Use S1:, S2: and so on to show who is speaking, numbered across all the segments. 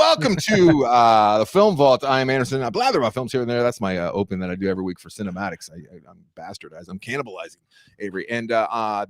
S1: welcome to the Film Vault. I'm Anderson. I blather about films here and there. That's my open that I do every week for cinematics. I'm bastardized. I'm cannibalizing Avery. And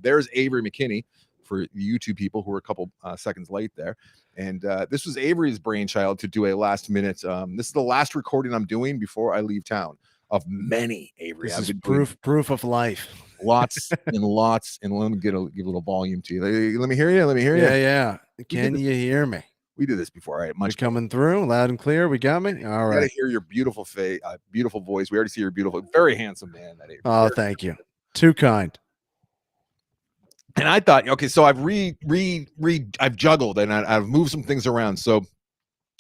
S1: there's Avery McKinney for the YouTube people who are a couple seconds late there. And this was Avery's brainchild to do a last minute. This is the last recording I'm doing before I leave town of many, Avery.
S2: This is proof of life.
S1: Lots and lots. And let me give a little volume to you. Let me hear you. Let me hear you.
S2: Yeah. Can you hear me?
S1: We did this before. All right.
S2: Much coming through loud and clear. We got me. All right.
S1: Got to hear your beautiful face, beautiful voice. We already see your beautiful, very handsome man. That Avery.
S2: Oh, thank you. Too kind.
S1: And I thought, okay, so I've I've juggled and I've moved some things around. So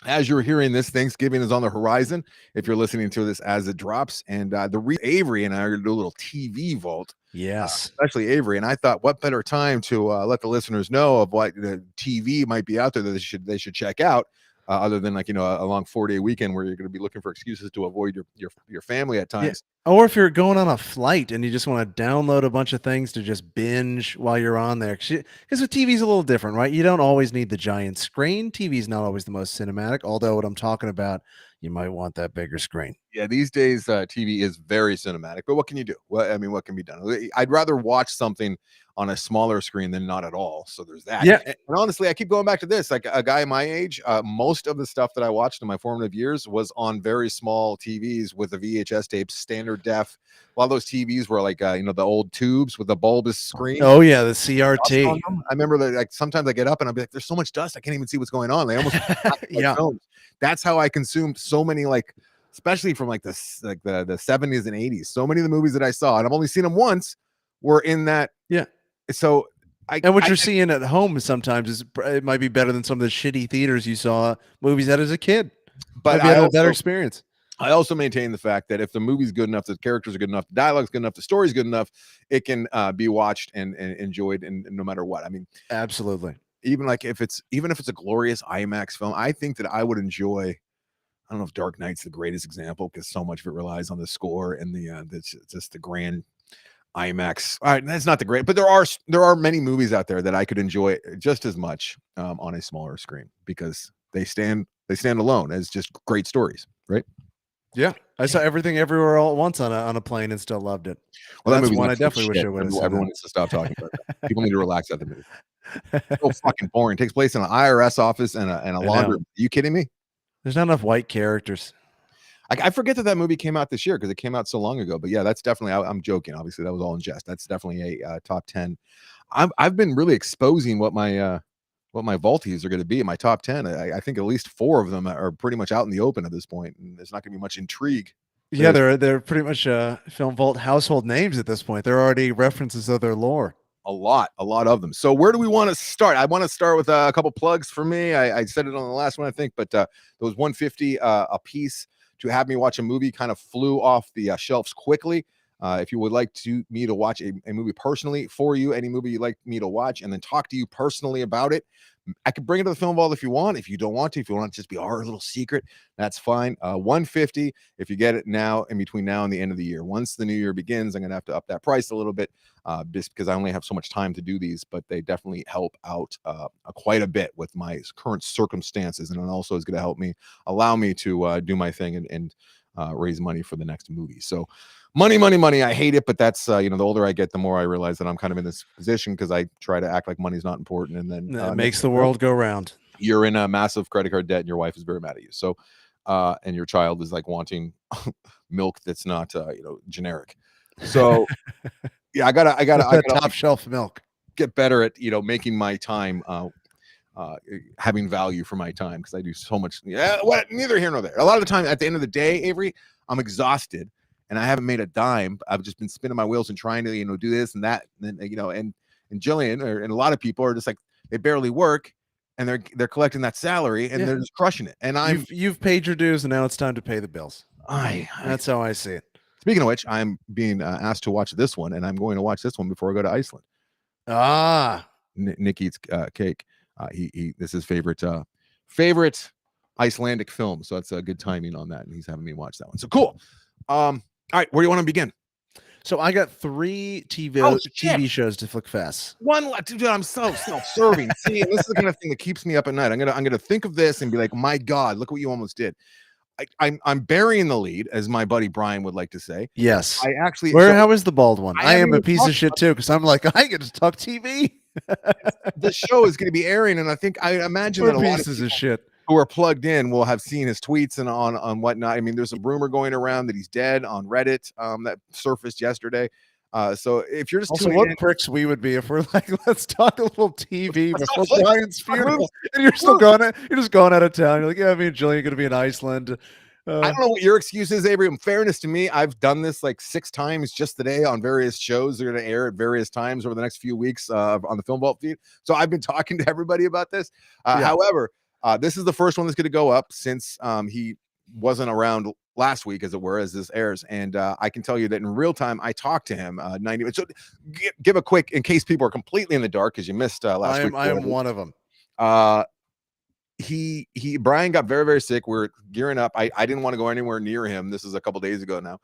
S1: as you're hearing this, Thanksgiving is on the horizon. If you're listening to this as it drops, and Avery and I are going to do a little TV vault.
S2: Yes,
S1: especially Avery. And I thought, what better time to let the listeners know of what the TV might be out there that they should check out, other than like, a long 4-day weekend where you're going to be looking for excuses to avoid your family at times.
S2: Yeah. Or if you're going on a flight and you just want to download a bunch of things to just binge while you're on there. Because with TV's a little different, right? You don't always need the giant screen. TV's not always the most cinematic, although what I'm talking about, you might want that bigger screen.
S1: Yeah, these days TV is very cinematic, but what can you do? Well, I mean, what can be done? I'd rather watch something on a smaller screen than not at all. So there's that.
S2: Yeah.
S1: And honestly, I keep going back to this. Like a guy my age, most of the stuff that I watched in my formative years was on very small TVs with the VHS tapes, standard def. A lot of those TVs were like, the old tubes with the bulbous screen.
S2: Oh yeah, the CRT.
S1: I remember that. Like sometimes I get up and I'll be like, "There's so much dust, I can't even see what's going on." They almost
S2: yeah.
S1: Films. That's how I consumed so many, like, especially from like the 70s and 80s. So many of the movies that I saw, and I've only seen them once, were in that.
S2: Yeah.
S1: So
S2: you're seeing at home sometimes it might be better than some of the shitty theaters you saw movies at as a kid.
S1: But
S2: I had a better experience.
S1: I also maintain the fact that if the movie's good enough, the characters are good enough, the dialogue's good enough, the story's good enough, it can be watched and enjoyed, and no matter what. I mean,
S2: absolutely.
S1: Even if it's a glorious IMAX film, I think that I would enjoy. I don't know if Dark Knight's the greatest example because so much of it relies on the score and just the grand IMAX. All right, that's not the great, but there are many movies out there that I could enjoy just as much on a smaller screen because they stand alone as just great stories, right?
S2: Yeah, I saw Everything Everywhere All at Once on a plane and still loved it.
S1: Well,
S2: that's one I definitely wish I would have.
S1: Everyone needs to stop talking about that. People need to relax at the movie. So fucking boring. It takes place in an IRS office and a laundry. Are you kidding me?
S2: There's not enough white characters.
S1: I forget that movie came out this year because it came out so long ago. But yeah, that's definitely. I'm joking. Obviously, that was all in jest. That's definitely a top 10. I've been really exposing what my vaulties are going to be in my top 10. I think at least 4 of them are pretty much out in the open at this point, and there's not going to be much intrigue.
S2: Yeah, they're pretty much Film Vault household names at this point. They're already references of their lore.
S1: A lot of them. So where do we want to start? I want to start with a couple plugs for me. I said it on the last one, I think, but those $150 a piece to have me watch a movie kind of flew off the shelves quickly. If you would like me to watch a movie personally for you, any movie you'd like me to watch, and then talk to you personally about it, I could bring it to the Film Vault if you want. If you don't want to, if you want to just be our little secret, that's fine. $150 if you get it now, in between now and the end of the year. Once the new year begins, I'm gonna have to up that price a little bit, just because I only have so much time to do these, but they definitely help out quite a bit with my current circumstances, and it also is going to allow me to do my thing and raise money for the next movie. So money. I hate it, but that's the older I get, the more I realize that I'm kind of in this position because I try to act like money's not important, and then
S2: it makes the world go round.
S1: You're in a massive credit card debt, and your wife is very mad at you. So, and your child is like wanting milk that's not generic. So, yeah, I gotta
S2: top shelf milk.
S1: Get better at making my time having value for my time because I do so much. Yeah, neither here nor there. A lot of the time, at the end of the day, Avery, I'm exhausted. And I haven't made a dime. I've just been spinning my wheels and trying to, do this and that. And then, and Jillian and a lot of people are just like, they barely work and they're collecting that salary and they're just crushing it. And
S2: you've paid your dues and now it's time to pay the bills. That's how I see it.
S1: Speaking of which, I'm being asked to watch this one, and I'm going to watch this one before I go to Iceland. Nick eats cake. This is favorite Icelandic film. So that's a good timing on that. And he's having me watch that one. So cool. All right, where do you want to begin?
S2: So I got 3
S1: Oh
S2: TV
S1: shit!
S2: shows to flick fast.
S1: Dude, I'm so self-serving. See, and this is the kind of thing that keeps me up at night. I'm gonna think of this and be like, my God, look what you almost did. I'm burying the lead, as my buddy Brian would like to say.
S2: Yes.
S1: I actually
S2: Where?
S1: so
S2: How is the bald one?
S1: I
S2: I
S1: haven't
S2: am a
S1: even
S2: piece of
S1: talked
S2: shit
S1: about
S2: too, because I'm like, I get to talk TV.
S1: the show is going to be airing, and I imagine
S2: We're
S1: that a lot of
S2: pieces of
S1: people
S2: shit.
S1: who are plugged in will have seen his tweets and on whatnot. I mean, there's a rumor going around that he's dead on Reddit that surfaced yesterday. So if you're just
S2: Also,
S1: tuning
S2: what
S1: in,
S2: pricks we would be if we're like, let's talk a little TV
S1: let's
S2: before
S1: talk flicks,
S2: Brian's
S1: talk movies,
S2: funeral, and you're still
S1: movies.
S2: going. You're just going out of town. You're like, yeah, me and Jillian are going to be in Iceland.
S1: I don't know what your excuse is, Avery. In fairness to me, I've done this like 6 times just today on various shows. They're going to air at various times over the next few weeks on the Film Vault feed. So I've been talking to everybody about this.
S2: Yeah.
S1: However, this is the first one that's going to go up since he wasn't around last week, as it were, as this airs. And I can tell you that in real time, I talked to him 90 minutes. So give a quick, in case people are completely in the dark, because you missed last week.
S2: I am one of them.
S1: Brian got very, very sick. We're gearing up. I didn't want to go anywhere near him. This is a couple days ago now,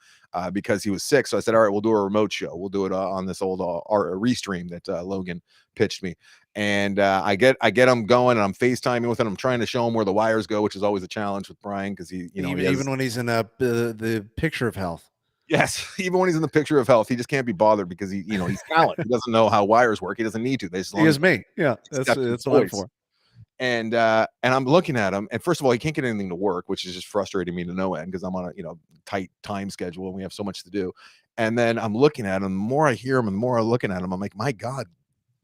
S1: because he was sick. So I said, all right, we'll do a remote show. We'll do it on this old restream that Logan pitched me. And I get him going, and I'm FaceTiming with him. I'm trying to show him where the wires go, which is always a challenge with Brian, because
S2: even when he's in the picture of health.
S1: Yes, even when he's in the picture of health, he just can't be bothered because he's talent. He doesn't know how wires work. He doesn't need to.
S2: He is me. Yeah, that's what I'm for.
S1: And I'm looking at him, and first of all, he can't get anything to work, which is just frustrating me to no end, because I'm on a tight time schedule and we have so much to do. And then I'm looking at him. The more I hear him and the more I'm looking at him, I'm like, my God,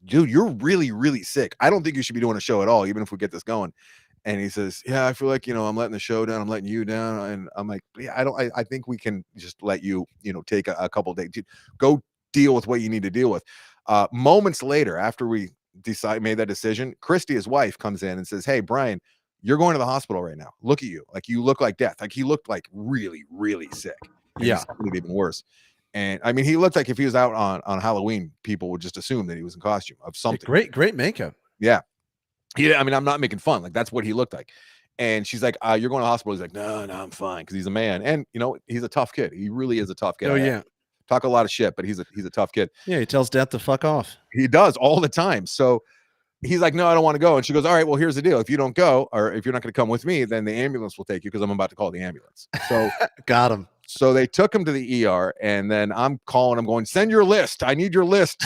S1: dude, you're really, really sick. I don't think you should be doing a show at all, even if we get this going. And he says, yeah, I feel like, I'm letting the show down. I'm letting you down. And I'm like, yeah, I think we can just let you, take a couple days. Go deal with what you need to deal with. Moments later, after we made that decision, Christy, his wife, comes in and says, hey, Brian, you're going to the hospital right now. Look at you. Like, you look like death. Like, he looked like really, really sick. And
S2: yeah.
S1: Even worse. And I mean, he looked like if he was out on Halloween, people would just assume that he was in costume of something.
S2: Great makeup.
S1: Yeah. I mean, I'm not making fun. Like, that's what he looked like. And she's like, you're going to the hospital. He's like, no, I'm fine. Because he's a man. And, he's a tough kid. He really is a tough kid.
S2: Oh, yeah.
S1: Talk a lot of shit, but he's a tough kid.
S2: Yeah, he tells death to fuck off.
S1: He does all the time. So he's like, no, I don't want to go. And she goes, all right, well, here's the deal. If you don't go, or if you're not going to come with me, then the ambulance will take you, because I'm about to call the ambulance. So
S2: got him.
S1: So they took him to the ER, and then I'm calling him going, send your list. I need your list.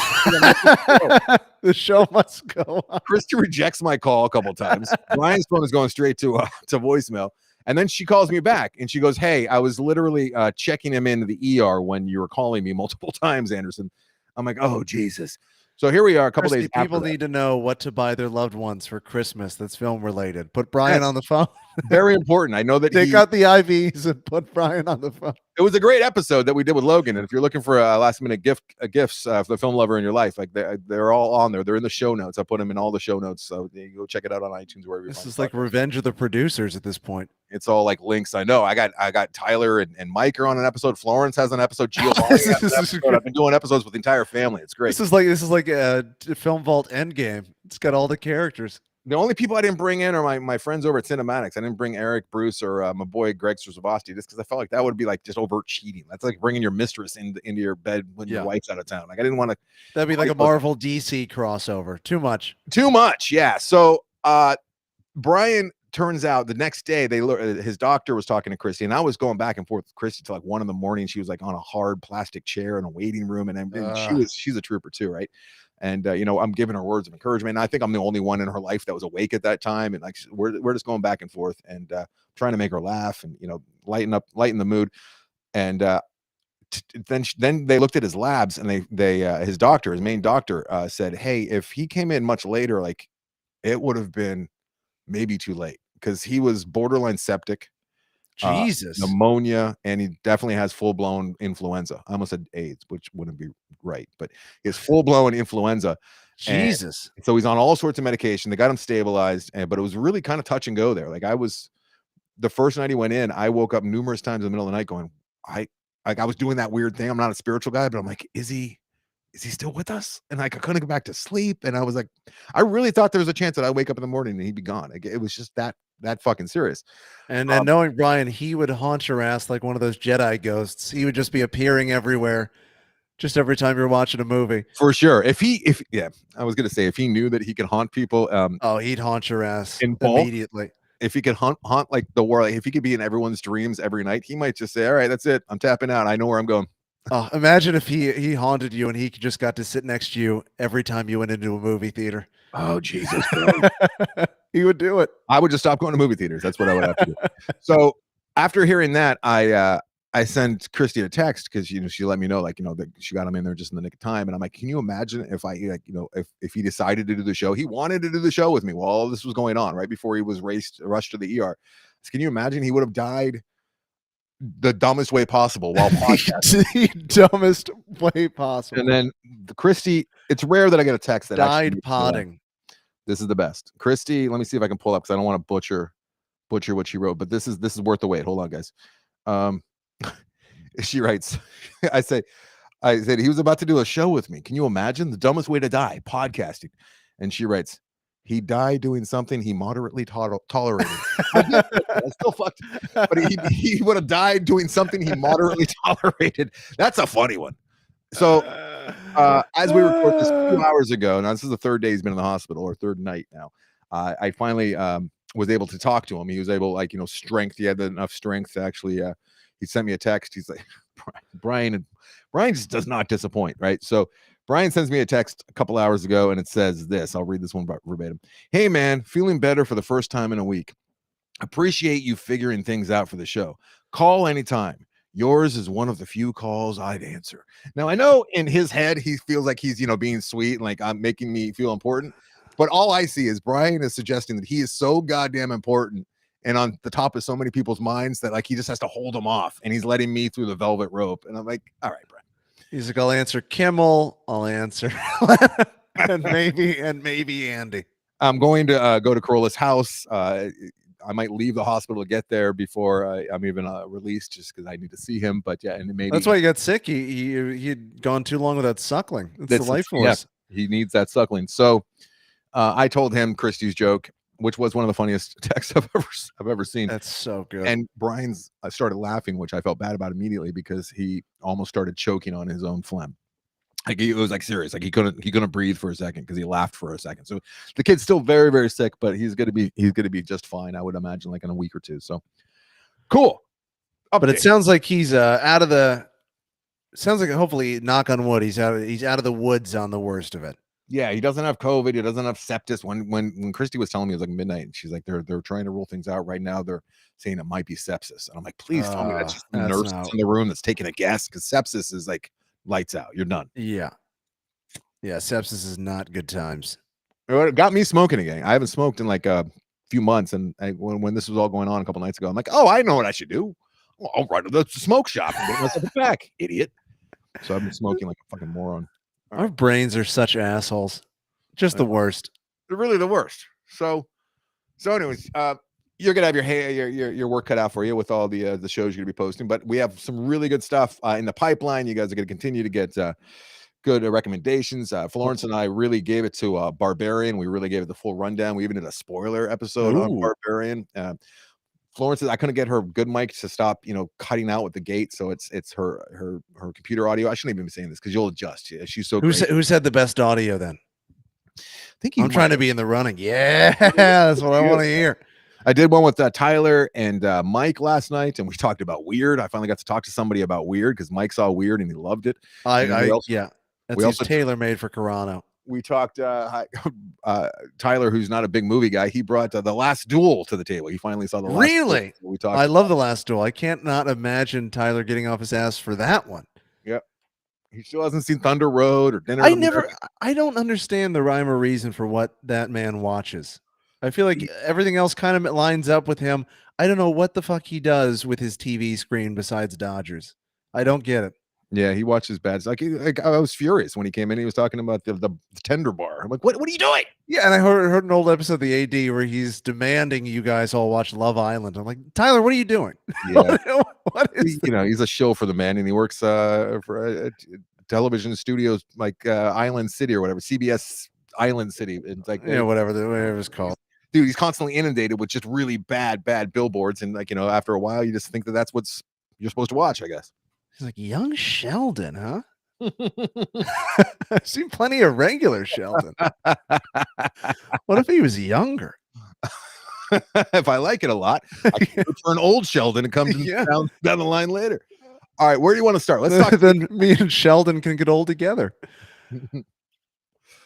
S2: The show must go on.
S1: Christy rejects my call a couple times. Brian's phone is going straight to voicemail. And then she calls me back and she goes, hey, I was literally checking him into the ER when you were calling me multiple times, Anderson. I'm like, oh, Jesus. So here we are a couple days after
S2: people need to know what to buy their loved ones for Christmas that's film related. Put Brian on the phone.
S1: Very important. I know that
S2: take out the IVs and put Brian on the phone.
S1: It was a great episode that we did with Logan. And if you're looking for a last minute gifts for the film lover in your life, like they're all on there. They're in the show notes. I put them in all the show notes. So you go check it out on iTunes, wherever you
S2: This
S1: find
S2: is like Revenge of the Producers at this point.
S1: It's all like links. I know. I got Tyler and Mike are on an episode. Florence has an episode. Giovanni has an episode. I've been doing episodes with the entire family. It's great.
S2: This is like a Film Vault Endgame. It's got all the characters.
S1: The only people I didn't bring in are my friends over at Cinematics. I didn't bring Eric, Bruce, or my boy Greg Strzavosty, just because I felt like that would be like just overt cheating. That's like bringing your mistress into your bed when your wife's out of town. Like, I didn't want to.
S2: That'd be like a Marvel DC crossover. Too much.
S1: Yeah. So Brian, turns out the next day his doctor was talking to Christy, and I was going back and forth with Christy till like 1 a.m. She was like on a hard plastic chair in a waiting room, and she's a trooper too, right? And I'm giving her words of encouragement. And I think I'm the only one in her life that was awake at that time, and like we're just going back and forth and trying to make her laugh and lighten the mood. And then they looked at his labs, and his main doctor said, hey, if he came in much later, like, it would have been maybe too late, because he was borderline septic,
S2: Jesus,
S1: pneumonia, and he definitely has full-blown influenza. I almost said AIDS, which wouldn't be right, but he has full-blown influenza.
S2: Jesus.
S1: And so he's on all sorts of medication. They got him stabilized, but it was really kind of touch and go there. Like, the first night he went in, I woke up numerous times in the middle of the night going, I was doing that weird thing. I'm not a spiritual guy, but I'm like, is he still with us? And like, I couldn't go back to sleep. And I was like, I really thought there was a chance that I'd wake up in the morning and he'd be gone. Like, it was just that fucking serious.
S2: And knowing Brian, he would haunt your ass like one of those Jedi ghosts. He would just be appearing everywhere. Just every time you're watching a movie.
S1: For sure. I was gonna say if he knew that he could haunt people
S2: Oh, he'd haunt your ass
S1: in bulk,
S2: immediately.
S1: if he could haunt like the world, if he could be in everyone's dreams every night, he might just say, "All right, that's it. I'm tapping out. I know where I'm going."
S2: Oh, imagine if he haunted you and he just got to sit next to you every time you went into a movie theater.
S1: Oh Jesus Christ.
S2: He would do it.
S1: I would just stop going to movie theaters. That's what I would have to do. So after hearing that, I sent Christy a text because she let me know that she got him in there just in the nick of time, and I'm like, can you imagine if I if he decided to do the show? He wanted to do the show with me while all this was going on, right before he was rushed to the ER. So can you imagine he would have died the dumbest way possible while podcasting?
S2: The dumbest way possible.
S1: And then Christy, it's rare that I get a text that
S2: died
S1: actually,
S2: potting.
S1: This is the best. Christy, let me see if I can pull up because I don't want to butcher what she wrote, but this is worth the wait. Hold on, guys. She writes, I said he was about to do a show with me. Can you imagine the dumbest way to die? Podcasting. And she writes, he died doing something he moderately tolerated. I still fucked, but he would have died doing something he moderately tolerated. That's a funny one. So as we record this 2 hours ago, now this is the third day he's been in the hospital, or third night now. I finally was able to talk to him. He was able, strength. He had enough strength to actually. He sent me a text. He's like, Brian just does not disappoint, right? So Brian sends me a text a couple hours ago, and it says this. I'll read this one verbatim. Hey man, feeling better for the first time in a week. Appreciate you figuring things out for the show. Call anytime. Yours is one of the few calls I'd answer. Now I know in his head he feels like he's being sweet and like I'm making me feel important, but all I see is Brian is suggesting that he is so goddamn important and on the top of so many people's minds that he just has to hold them off, and he's letting me through the velvet rope. And I'm like, all right, Brian.
S2: He's like, I'll answer Kimmel. I'll answer and maybe Andy.
S1: I'm going to go to Corolla's house. I might leave the hospital to get there before I'm even released, just because I need to see him. But yeah, and maybe
S2: that's why he got sick. He'd gone too long without suckling. That's the life force.
S1: Yeah, he needs that suckling. So I told him Christy's joke, which was one of the funniest texts I've ever seen.
S2: That's so good.
S1: And I started laughing, which I felt bad about immediately because he almost started choking on his own phlegm. It was serious. He couldn't breathe for a second because he laughed for a second. So the kid's still very, very sick, but he's gonna be just fine, I would imagine, in a week or two. So cool.
S2: Update. But it sounds like he's out of the. Sounds like, hopefully, knock on wood, he's out of the woods on the worst of it.
S1: Yeah, he doesn't have COVID. He doesn't have sepsis. When Christy was telling me, it was midnight, and she's like, they're trying to rule things out right now. They're saying it might be sepsis, and I'm like, please tell me that's just the nurse in the room that's taking a guess, because sepsis is lights out. You're done.
S2: Yeah, sepsis is not good times.
S1: It got me smoking again. I haven't smoked in a few months, and when this was all going on a couple nights ago, I'm like, oh, I know what I should do. I'll run to the smoke shop and get myself a pack, idiot. So I've been smoking like a fucking moron.
S2: Our brains are such assholes. Just the worst.
S1: They're really the worst. So anyways, you're gonna have your work cut out for you with all the shows you're gonna be posting, but we have some really good stuff in the pipeline. You guys are gonna continue to get good recommendations. Florence and I really gave it to Barbarian. We really gave it the full rundown. We even did a spoiler episode on Barbarian. Florence, I couldn't get her good mic to stop, cutting out with the gate. So it's her computer audio. I shouldn't even be saying this because you'll adjust. She's so great.
S2: Who said the best audio then?
S1: I think
S2: I'm trying to be in the running. Yeah, that's what I want to hear.
S1: I did one with Tyler and Mike last night, and we talked about Weird. I finally got to talk to somebody about Weird because Mike saw Weird and he loved it.
S2: That's tailor-made for Carano.
S1: We talked Tyler, who's not a big movie guy. He brought The Last Duel to the table. He finally saw The Last Duel. We talked.
S2: I love The Last Duel. I can't not imagine Tyler getting off his ass for that one.
S1: Yep. He still hasn't seen Thunder Road or Dinner.
S2: I don't understand the rhyme or reason for what that man watches. I feel like everything else kind of lines up with him. I don't know what the fuck he does with his TV screen besides Dodgers. I don't get it.
S1: Yeah, he watches bad. I was furious when he came in. He was talking about the Tender Bar. I'm like, what are you doing?
S2: Yeah, and I heard an old episode of the AD where he's demanding you guys all watch Love Island. I'm like, Tyler, what are you doing?
S1: Yeah. He's a shill for the man, and he works for television studios like Island City or whatever, CBS Island City. It's
S2: whatever it's called.
S1: Dude, he's constantly inundated with just really bad billboards, and after a while, you just think that's what you're supposed to watch, I guess.
S2: He's like, Young Sheldon, huh? I've seen plenty of regular Sheldon. What if he was younger?
S1: If I like it a lot, I can return old Sheldon and comes
S2: Yeah.
S1: down the line later. All right, where do you want to start? Let's talk.
S2: Then me and Sheldon can get old together.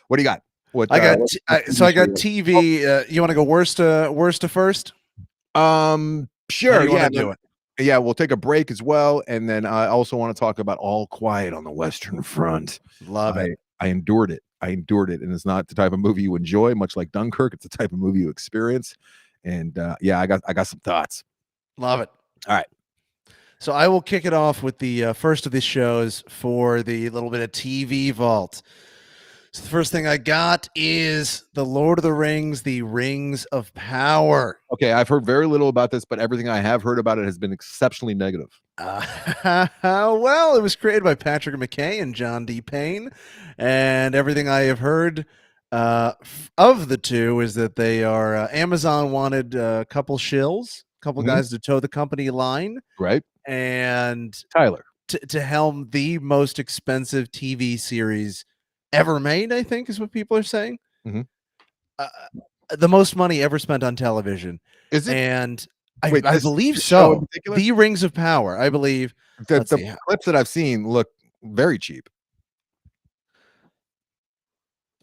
S1: What do you got? What
S2: I got
S1: TV
S2: I got
S1: show
S2: TV. You want to go worst to first? How do
S1: sure,
S2: you want
S1: yeah,
S2: to do it?
S1: yeah. We'll take a break as well, and then I also want to talk about All Quiet on the Western Front.
S2: Love it.
S1: I endured it. I endured it, and it's not the type of movie you enjoy, much like Dunkirk. It's the type of movie you experience, and yeah, I got some thoughts.
S2: Love it.
S1: All right.
S2: So I will kick it off with the first of these shows for the little bit of TV vault. So the first thing I got is The Lord of the Rings, The Rings of Power.
S1: Okay, I've heard very little about this, but everything I have heard about it has been exceptionally negative.
S2: Well, it was created by Patrick McKay and John D. Payne, and everything I have heard of the two is that they are Amazon wanted a couple shills, a couple guys to toe the company line,
S1: Right?
S2: and
S1: Tyler.
S2: to helm the most expensive TV series ever made, I think is what people are saying.
S1: Mhm.
S2: The most money ever spent on television.
S1: Is it?
S2: And
S1: Wait,
S2: I
S1: this
S2: believe
S1: show in
S2: so.
S1: particular?
S2: The Rings of Power, I believe. Let's see.
S1: The clips that I've seen look very cheap.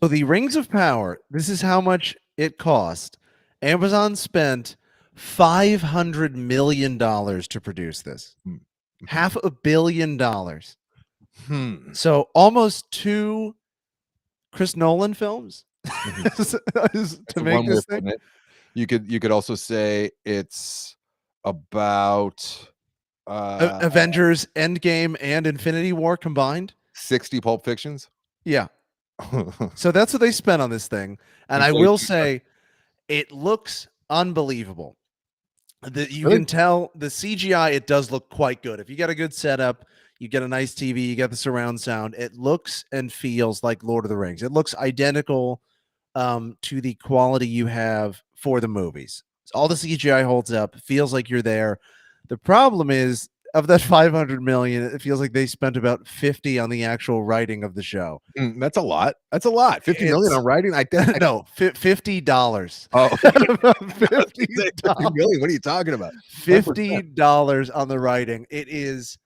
S2: So the Rings of Power, this is how much it cost. Amazon spent $500 million to produce this. $500 million. So almost 2 Chris Nolan films to make this thing.
S1: You could also say it's about
S2: Avengers Endgame and Infinity War combined.
S1: 60 Pulp Fictions.
S2: Yeah. So that's what they spent on this thing. And I will say it looks unbelievable. You can tell the CGI, it does look quite good. If you got a good setup, you get a nice TV, you get the surround sound, it looks and feels like Lord of the Rings. It looks identical to the quality you have for the movies. All the CGI holds up, feels like you're there. The problem is, of that 500 million, it feels like they spent about 50 on the actual writing of the show.
S1: That's a lot. That's a lot. 50 million on writing.
S2: No, $50.
S1: Oh,
S2: $50
S1: million. What are you talking about?
S2: $50 on the writing. It is,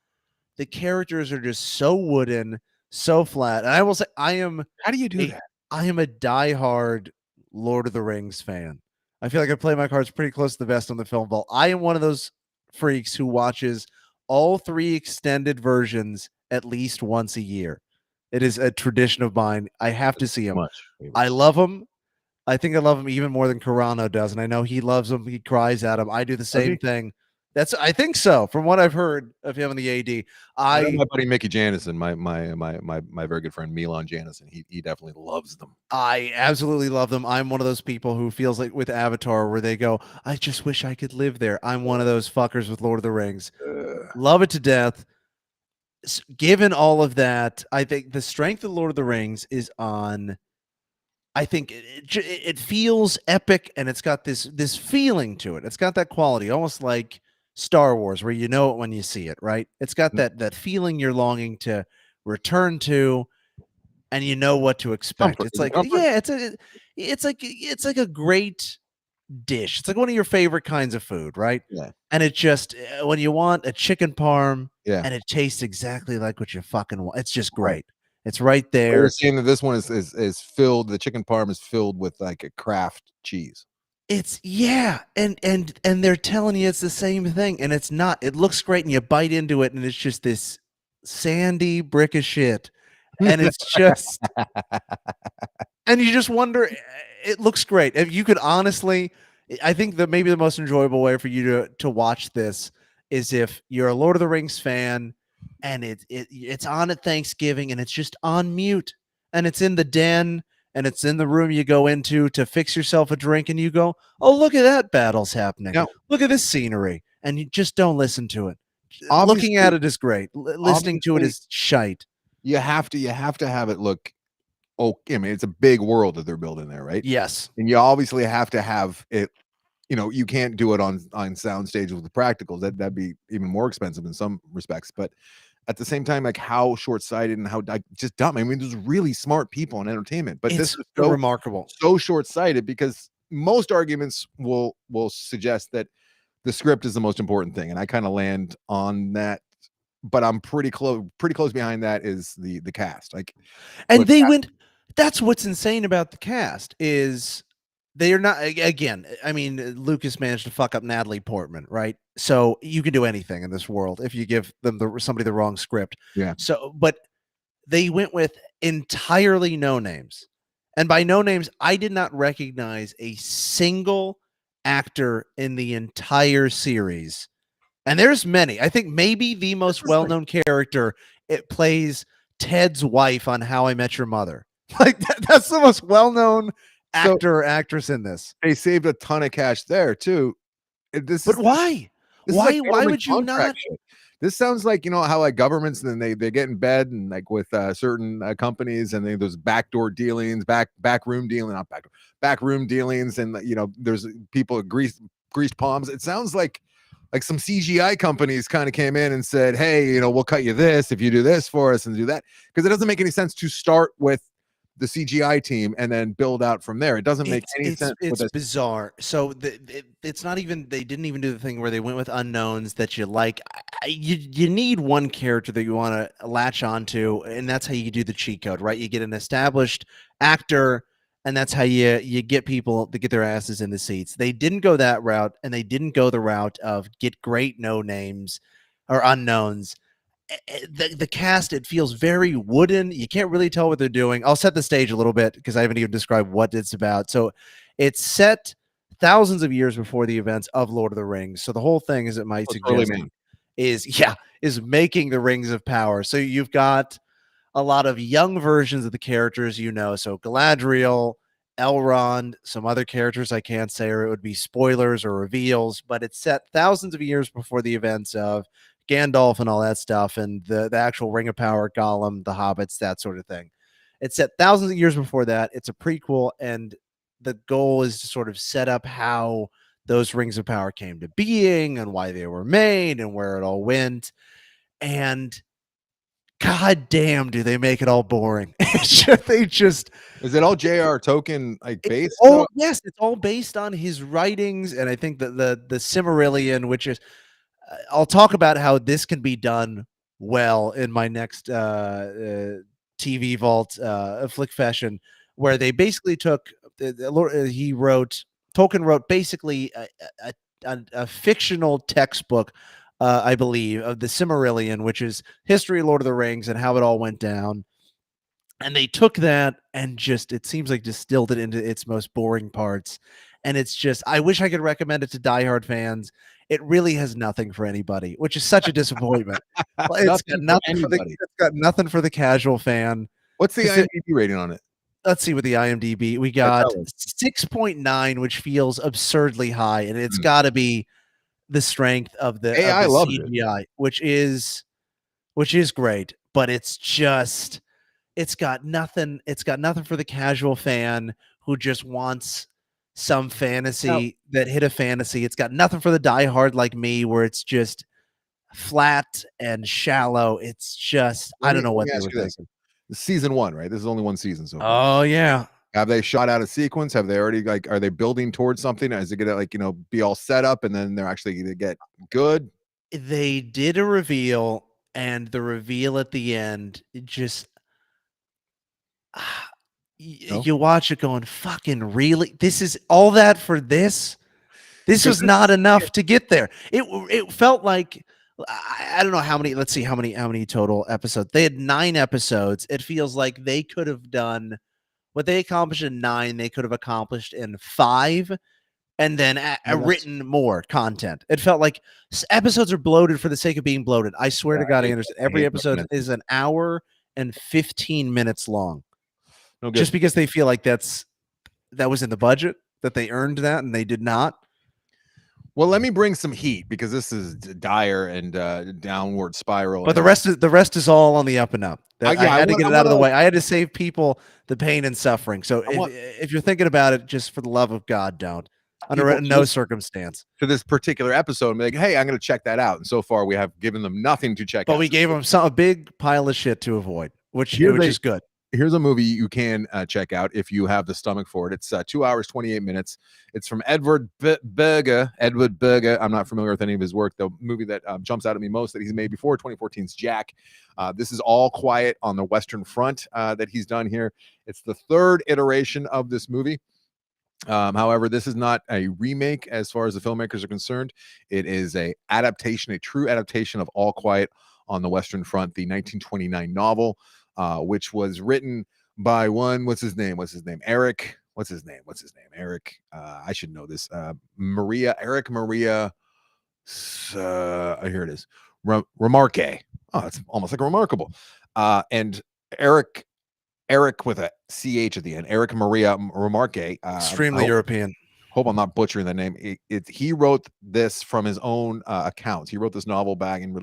S2: the characters are just so wooden, so flat. And I will say,
S1: how do you do that?
S2: I am a diehard Lord of the Rings fan. I feel like I play my cards pretty close to the vest on the film vault. I am one of those freaks who watches all 3 extended versions at least once a year. It is a tradition of mine. I have to see them. I love them. I think I love him even more than Carano does, and I know he loves him. He cries at him. I do the same thing. I think so. From what I've heard of him in the AD,
S1: my buddy Mickey Janison, my very good friend Milan Janison, he definitely loves them.
S2: I absolutely love them. I'm one of those people who feels like with Avatar, where they go, I just wish I could live there. I'm one of those fuckers with Lord of the Rings. Love it to death. Given all of that, I think the strength of Lord of the Rings is on. I think it feels epic, and it's got this feeling to it. It's got that quality, almost like Star Wars, where you know it when you see it, right? It's got that feeling you're longing to return to, and you know what to expect. It's like, yeah, it's like a great dish. It's like one of your favorite kinds of food, right?
S1: Yeah.
S2: And it just, when you want a chicken parm,
S1: yeah,
S2: and it tastes exactly like what you fucking want. It's just great. It's right there.
S1: You're saying that this one is filled. The chicken parm is filled with like a Kraft cheese.
S2: It's and they're telling you it's the same thing, and it's not. It looks great, and you bite into it, and it's just this sandy brick of shit, and it's just, and you just wonder. It looks great. If you could honestly, I think that maybe the most enjoyable way for you to watch this is if you're a Lord of the Rings fan, and it's on at Thanksgiving, and it's just on mute, and it's in the den. And it's in the room you go into to fix yourself a drink, and you go, oh, look at that battle's happening.
S1: Now,
S2: look at this scenery. And you just don't listen to it. Looking at it is great. Listening to it is shite.
S1: You have to have it look, I mean, it's a big world that they're building there, right?
S2: Yes.
S1: And you obviously have to have it, you can't do it on sound stage with the practicals. That'd be even more expensive in some respects. But at the same time, like how short-sighted and how like just dumb. I mean, there's really smart people in entertainment, but this
S2: It's
S1: is
S2: remarkable.
S1: so short-sighted because most arguments will suggest that the script is the most important thing, and I kind of land on that. But I'm pretty close behind that is the cast. Like
S2: And
S1: what
S2: they went that's what's insane about the cast is they are not again, I mean, Lucas managed to fuck up Natalie Portman, right? So you can do anything in this world if you give them somebody the wrong script.
S1: yeah.
S2: So, but they went with entirely no names. And by no names, I did not recognize a single actor in the entire series. And there's many. I think maybe the
S1: This
S2: most
S1: is like
S2: well-known character, it plays Ted's wife on How I Met Your Mother. Like that's the most well-known
S1: so
S2: actor or actress in this.
S1: they saved a ton of cash there too. This
S2: But
S1: is
S2: why?
S1: This is like
S2: Why
S1: government
S2: would you
S1: contract
S2: not?
S1: shit. This sounds like, you know, how like governments then they get in bed and like with certain companies and then there's backdoor dealings, backroom dealing, not backdoor, backroom dealings, and you know, there's people greased palms. It sounds like some CGI companies kind of came in and said, "Hey, you know, we'll cut you this if you do this for us and do that." Because it doesn't make any sense to start with the CGI team and then build out from there. It doesn't make any sense with
S2: It's
S1: a
S2: bizarre. So it's not even they didn't even do the thing where they went with unknowns that you like. You need one character that you want to latch onto, and that's how you do the cheat code, right? You get an established actor, and that's how you get people to get their asses in the seats. They didn't go that route, and they didn't go the route of get great no names or unknowns. The cast, it feels very wooden. You can't really tell what they're doing. I'll set the stage a little bit because I haven't even described what it's about. So it's set thousands of years before the events of Lord of the Rings. So the whole thing, as it might
S1: early
S2: suggest,
S1: man.
S2: is making the rings of power. So you've got a lot of young versions of the characters, you know. So Galadriel, Elrond, some other characters I can't say, or it would be spoilers or reveals, but it's set thousands of years before the events of Gandalf and all that stuff, and the actual Ring of Power, Gollum, the Hobbits, that sort of thing. It's set thousands of years before that. It's a prequel, and the goal is to sort of set up how those Rings of Power came to being and why they were made and where it all went. And god damn, do they make it all boring. They just
S1: Is it all J.R. Tolkien like based?
S2: oh yes, it's all based on his writings, and I think that the Cimmerillion, which is I'll talk about how this can be done well in my next TV Vault Flick Fashion, where they basically took he wrote Tolkien wrote basically a fictional textbook, I believe, of the Cimmerillion, which is history of Lord of the Rings and how it all went down. And they took that and just, it seems like distilled it into its most boring parts. And it's just, I wish I could recommend it to diehard fans. It really has nothing for anybody, which is such a disappointment. Well, it's got
S1: Nothing for
S2: nothing for the
S1: anybody.
S2: it's got nothing for the casual fan.
S1: What's the
S2: 'Cause
S1: IMDb rating on it?
S2: let's see what the IMDb we
S1: Yeah,
S2: got
S1: tell us.
S2: 6.9, which feels absurdly high, and it's
S1: Mm.
S2: got to be the strength of
S1: AI
S2: the
S1: loved it.
S2: CGI, which is great, but it's just it's got nothing for the casual fan who just wants some
S1: Now,
S2: fantasy that hit a fantasy. It's got nothing for the diehard like me where it's just flat and shallow. It's just I don't know
S1: let
S2: what
S1: me
S2: they
S1: ask
S2: were
S1: you this.
S2: thinking.
S1: Season 1, right? This is only one season so far.
S2: Oh yeah.
S1: Have they shot out a sequence? Have they already like are they building towards something? Is it gonna like, you know, be all set up and then they're actually gonna get good?
S2: They did a reveal, and the reveal at the end, it just
S1: No?
S2: you watch it going, fucking really? This is all that for this? This
S1: Because
S2: was not enough to get there. It felt like I don't know how many. Let's see how many total episodes they had. 9 episodes. It feels like they could have done what they accomplished in 9. They could have accomplished in 5, and then
S1: that's
S2: written more content. It felt like episodes are bloated for the sake of being bloated. I swear to
S1: I
S2: God,
S1: hate
S2: Anderson,
S1: I
S2: every
S1: hate
S2: episode
S1: recommending.
S2: is an hour and 15 minutes long,
S1: No
S2: just
S1: good.
S2: because they feel like that was in the budget that they earned that, and they did not.
S1: Well, let me bring some heat because this is dire and downward spiral.
S2: But
S1: And
S2: the rest is all on the up and up. That I
S1: yeah,
S2: had to get
S1: I
S2: it out
S1: want
S2: of the
S1: to
S2: way. I had to save people the pain and suffering. So
S1: I want
S2: if you're thinking about it, just for the love of God, don't. Under
S1: people
S2: no circumstance.
S1: to this particular episode and be like, hey, I'm going to check that out. And so far, we have given them nothing to check
S2: But
S1: out.
S2: we gave them a big pile of shit to avoid, which is good.
S1: Here's a movie you can check out if you have the stomach for it. It's 2 hours, 28 minutes. It's from Edward Berger. I'm not familiar with any of his work. The movie that jumps out at me most that he's made before 2014's Jack. This is All Quiet on the Western Front that he's done here. It's the third iteration of this movie. However, this is not a remake as far as the filmmakers are concerned. It is a true adaptation of All Quiet on the Western Front, the 1929 novel, which was written by what's his name? Eric. Eric. I should know this. Eric Maria. Here it is. Remarque. Oh, it's almost like remarkable. And Eric with a CH at the end. Eric Maria Remarque.
S2: Extremely European.
S1: Hope I'm not butchering the name. He wrote this from his own accounts. He wrote this novel back and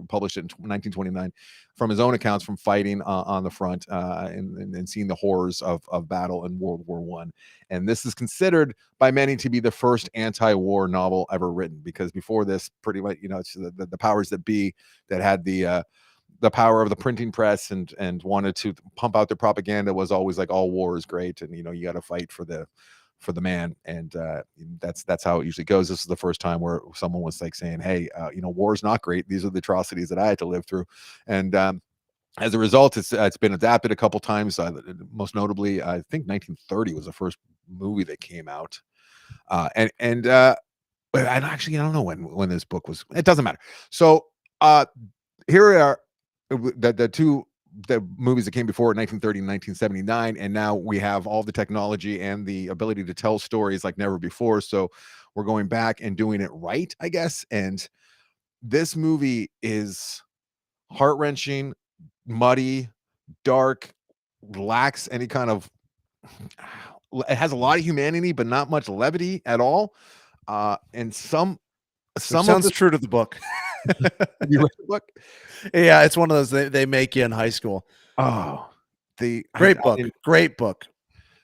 S1: published it in 1929 from his own accounts from fighting on the front and seeing the horrors of battle in World War One. And this is considered by many to be the first anti-war novel ever written, because before this, pretty much, it's the powers that be that had the power of the printing press and wanted to pump out their propaganda was always like, all war is great, and you got to fight for the man, and that's how it usually goes. This is the first time where someone was like saying, hey, war is not great. These are the atrocities that I had to live through. And as a result, it's been adapted a couple times. Most notably, I think 1930 was the first movie that came out. And actually, I don't know when this book was. It doesn't matter. So here we are. The movies that came before 1930 and 1979, and now we have all the technology and the ability to tell stories like never before. So we're going back and doing it right, I guess. And this movie is heart-wrenching, muddy, dark, lacks any kind of, it has a lot of humanity but not much levity at all. And some
S2: sounds true to the book.
S1: You read the book?
S2: Yeah, it's one of those they make you in high school.
S1: Oh,
S2: great book.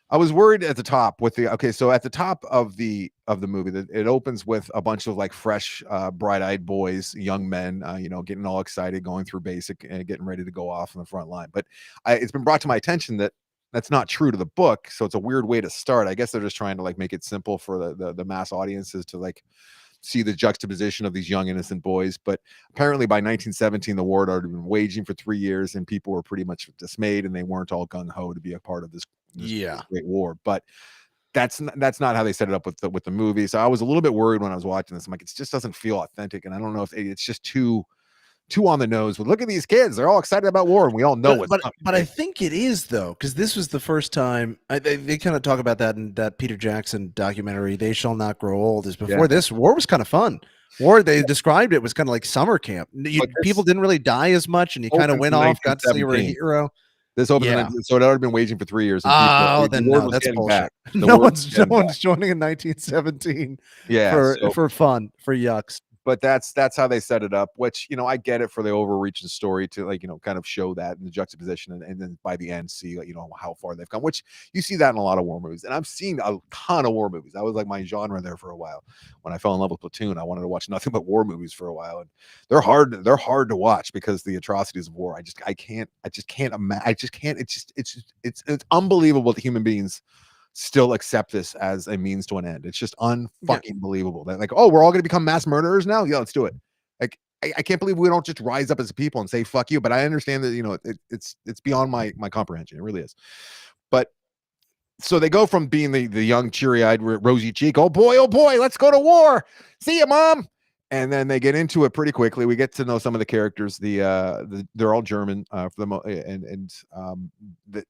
S1: I was worried at the top with so at the top of the movie that it opens with a bunch of like fresh, bright-eyed boys, young men, getting all excited, going through basic and getting ready to go off on the front line. But it's been brought to my attention that that's not true to the book, so it's a weird way to start. I guess they're just trying to like make it simple for the mass audiences to like see the juxtaposition of these young innocent boys. But apparently by 1917 the war had already been waging for 3 years and people were pretty much dismayed and they weren't all gung-ho to be a part of this great war. But that's not how they set it up with the movie. So I was a little bit worried when I was watching this. I'm like, it just doesn't feel authentic, and I don't know if it's just too on the nose. But look at these kids, they're all excited about war, and we all know
S2: but I think it is, though, because this was the first time they kind of talk about that in that Peter Jackson documentary, They Shall Not Grow Old. Is before this war was kind of fun. War, they described it was kind of like summer camp. People didn't really die as much, and you kind of went off, got to see you were a hero.
S1: This opened, so it had already been waging for 3 years.
S2: And then no, that's bullshit. No one's joining in 1917. For fun, for yucks.
S1: But that's how they set it up, which, I get it for the overreaching story to like, kind of show that in the juxtaposition and then by the end see, how far they've come, which you see that in a lot of war movies. And I've seen a ton of war movies. That was like my genre there for a while. When I fell in love with Platoon, I wanted to watch nothing but war movies for a while. And they're hard to watch because the atrocities of war. It's unbelievable that human beings still accept this as a means to an end. It's just unfucking believable that like, oh, we're all going to become mass murderers now. Yeah, let's do it. Like, I can't believe we don't just rise up as a people and say fuck you. But I understand that it's beyond my comprehension. It really is. But so they go from being the young, cheery-eyed, rosy cheek, oh boy, let's go to war. See you, mom. And then they get into it pretty quickly. We get to know some of the characters. They're all German for the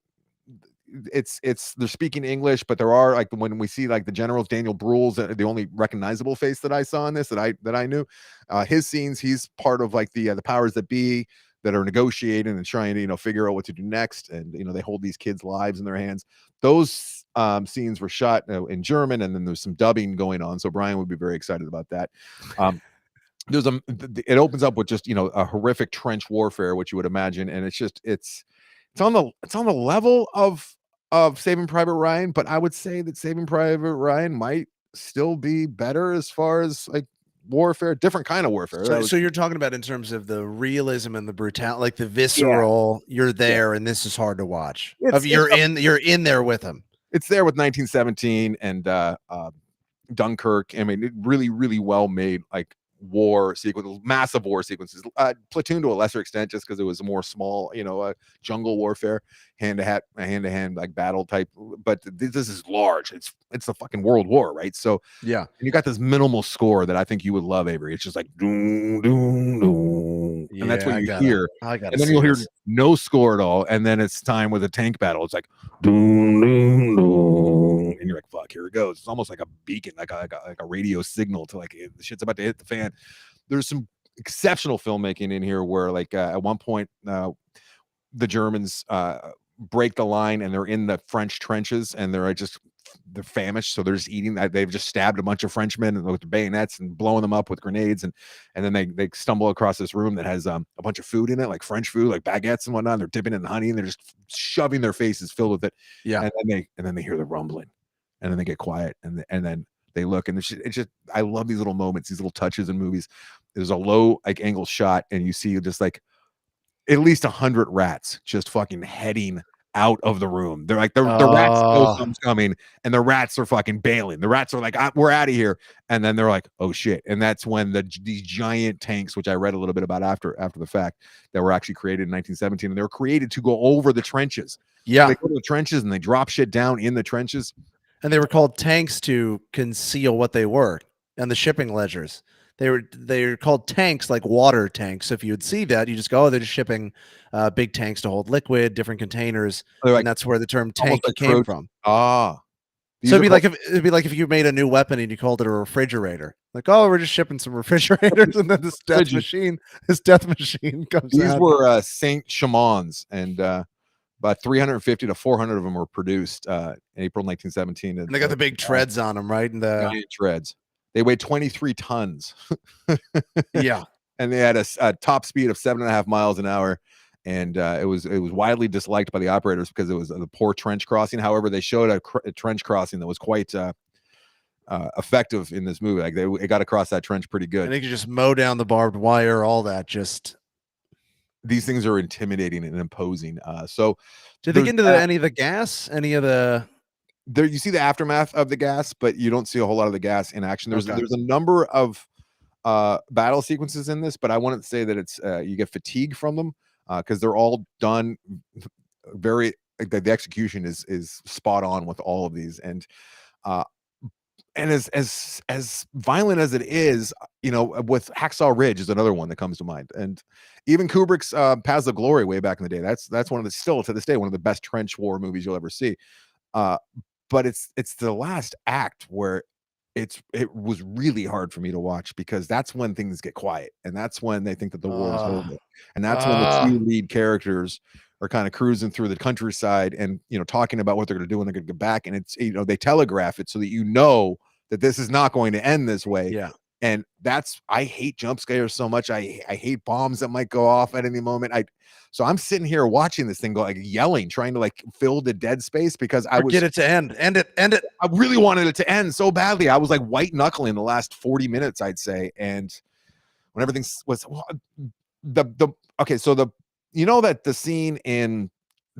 S1: they're speaking English, but there are like when we see like the generals, Daniel Bruhl's the only recognizable face that I saw in this that I knew. His scenes, he's part of like the powers that be that are negotiating and trying to figure out what to do next, and they hold these kids' lives in their hands. Those scenes were shot in German, and then there's some dubbing going on, so Brian would be very excited about that. It opens up with just a horrific trench warfare, which you would imagine, and it's on the level of Saving Private Ryan, but I would say that Saving Private Ryan might still be better as far as like warfare, different kind of warfare. That
S2: So,
S1: was,
S2: so you're talking about in terms of the realism and the brutality, like the
S1: yeah,
S2: visceral. You're
S1: yeah.
S2: there, and this is hard to watch. Of
S1: It's
S2: you're in there with them.
S1: it's there with 1917 and Dunkirk. I mean, it really, really well made like war sequence, massive war sequences. Platoon to a lesser extent, just because it was a more small, jungle warfare, hand to hand like battle type. But this is large. It's a fucking world war, right? So
S2: Yeah.
S1: and you got this minimal score that I think you would love, Avery. It's just like doom, doom, doom, and that's
S2: Yeah,
S1: what you hear.
S2: I gotta
S1: And then
S2: see
S1: you'll hear
S2: this.
S1: no score at all, and then it's time with a tank battle. It's like doom, doom, doom, and you're like, "Fuck, here it goes." It's almost like a beacon, like a radio signal to like the shit's about to hit the fan. There's some exceptional filmmaking in here where, like, at one point, the Germans break the line and they're in the French trenches and they're famished, so they're just eating. They've just stabbed a bunch of Frenchmen with bayonets and blowing them up with grenades, and then they stumble across this room that has a bunch of food in it, like French food, like baguettes and whatnot. And they're dipping in honey and they're just shoving their faces filled with it.
S2: Yeah.
S1: And then they hear the rumbling, and then they get quiet, and then they look, and it's just I love these little moments, these little touches in movies. There's a low like angle shot, and you see just like at least 100 rats just fucking heading out of the room. They're like the rats know something's coming, and the rats are fucking bailing. The rats are like, "We're out of here," and then they're like, "Oh shit!" And that's when these giant tanks, which I read a little bit about after the fact, that were actually created in 1917, and they were created to go over the trenches.
S2: Yeah.
S1: So they go to the trenches and they drop shit down in the trenches.
S2: And they were called tanks to conceal what they were and the shipping ledgers. They were called tanks, like water tanks. So if you would see that, you just go, oh, they're just shipping big tanks to hold liquid, different containers,
S1: They're
S2: and
S1: like
S2: that's where the term
S1: almost
S2: tank
S1: like
S2: came from.
S1: These
S2: So
S1: are
S2: it'd be like if you made a new weapon and you called it a refrigerator. Like, oh, we're just shipping some refrigerators, and then this death machine comes
S1: These
S2: out.
S1: were Saint Chamons, and about 350 to 400 of them were produced in April 1917.
S2: And they got the big treads on them, right? And the
S1: giant treads. They weighed 23 tons.
S2: yeah.
S1: And they had a top speed of 7.5 miles an hour. And it was widely disliked by the operators because it was the poor trench crossing. However, they showed a trench crossing that was quite effective in this movie. Like they got across that trench pretty good.
S2: And they could just mow down the barbed wire, all that. Just
S1: these things are intimidating and imposing. So
S2: did they get into any of the gas? Any of the
S1: there? You see the aftermath of the gas, but you don't see a whole lot of the gas in action. There's a number of battle sequences in this, but I wouldn't say that it's you get fatigue from them because they're all done very. The execution is spot on with all of these, and as violent as it is, with Hacksaw Ridge is another one that comes to mind, and even Kubrick's Paths of Glory way back in the day. That's one of the still to this day one of the best trench war movies you'll ever see. But it's the last act where it was really hard for me to watch because that's when things get quiet and that's when they think that the war is over, and that's when the two lead characters are kind of cruising through the countryside and talking about what they're going to do when they're going to get back, and it's they telegraph it so that that this is not going to end this way.
S2: Yeah.
S1: And I hate jump scares so much. I hate bombs that might go off at any moment. So I'm sitting here watching this thing go, like yelling, trying to like fill the dead space because
S2: get it to end it.
S1: I really wanted it to end so badly. I was like white knuckling the last 40 minutes, I'd say. And when everything was okay. So that the scene in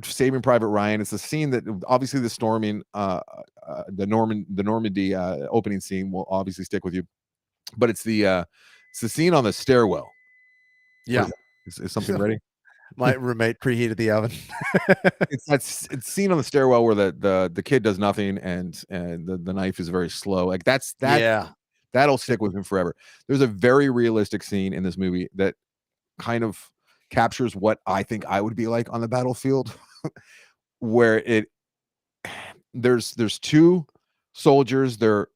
S1: Saving Private Ryan, it's the scene that obviously the storming, the Normandy opening scene will obviously stick with you. But it's the scene on the stairwell.
S2: Yeah.
S1: Is something ready?
S2: My roommate preheated the oven.
S1: it's scene on the stairwell where the kid does nothing and the knife is very slow. Like that'll stick with him forever. There's a very realistic scene in this movie that kind of captures what I think I would be like on the battlefield, where there's two soldiers. They're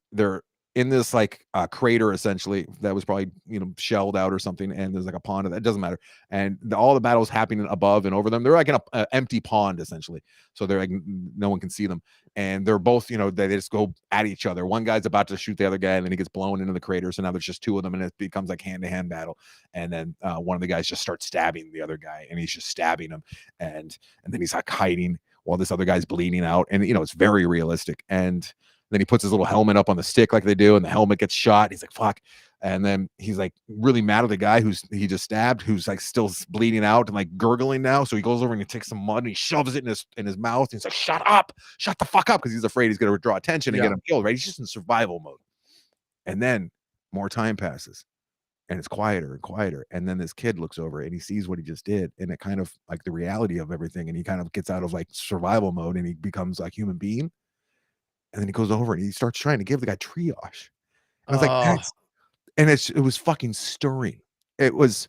S1: in this like crater essentially that was probably shelled out or something, and there's like a pond that doesn't matter, and all the battles happening above and over them. They're like in an empty pond essentially, so they're like no one can see them, and they're both they just go at each other. One guy's about to shoot the other guy, and then he gets blown into the crater, so now there's just two of them, and it becomes like hand-to-hand battle. And then one of the guys just starts stabbing the other guy, and he's just stabbing him, and then he's like hiding while this other guy's bleeding out, and it's very realistic. And Then he puts his little helmet up on the stick like they do, and the helmet gets shot. He's like, fuck. And then he's like really mad at the guy he just stabbed, who's like still bleeding out and like gurgling now. So he goes over and he takes some mud and he shoves it in his mouth. And he's like, shut the fuck up. Cause he's afraid he's gonna draw attention and get him killed, right? He's just in survival mode. And then more time passes and it's quieter and quieter. And then this kid looks over and he sees what he just did. And it kind of like the reality of everything. And he kind of gets out of like survival mode and he becomes like human being. And then he goes over and he starts trying to give the guy triage. And I was like, that's, and it was fucking stirring. I was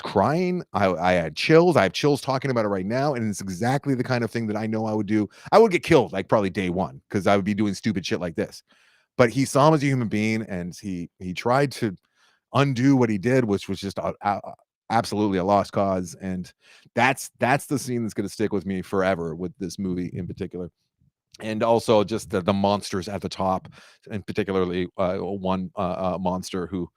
S1: crying. I had chills. I have chills talking about it right now. And it's exactly the kind of thing that I know I would do. I would get killed like probably day one because I would be doing stupid shit like this. But he saw him as a human being and he tried to undo what he did, which was just absolutely a lost cause. And that's the scene that's going to stick with me forever with this movie in particular. And also just the monsters at the top, and particularly one German monster who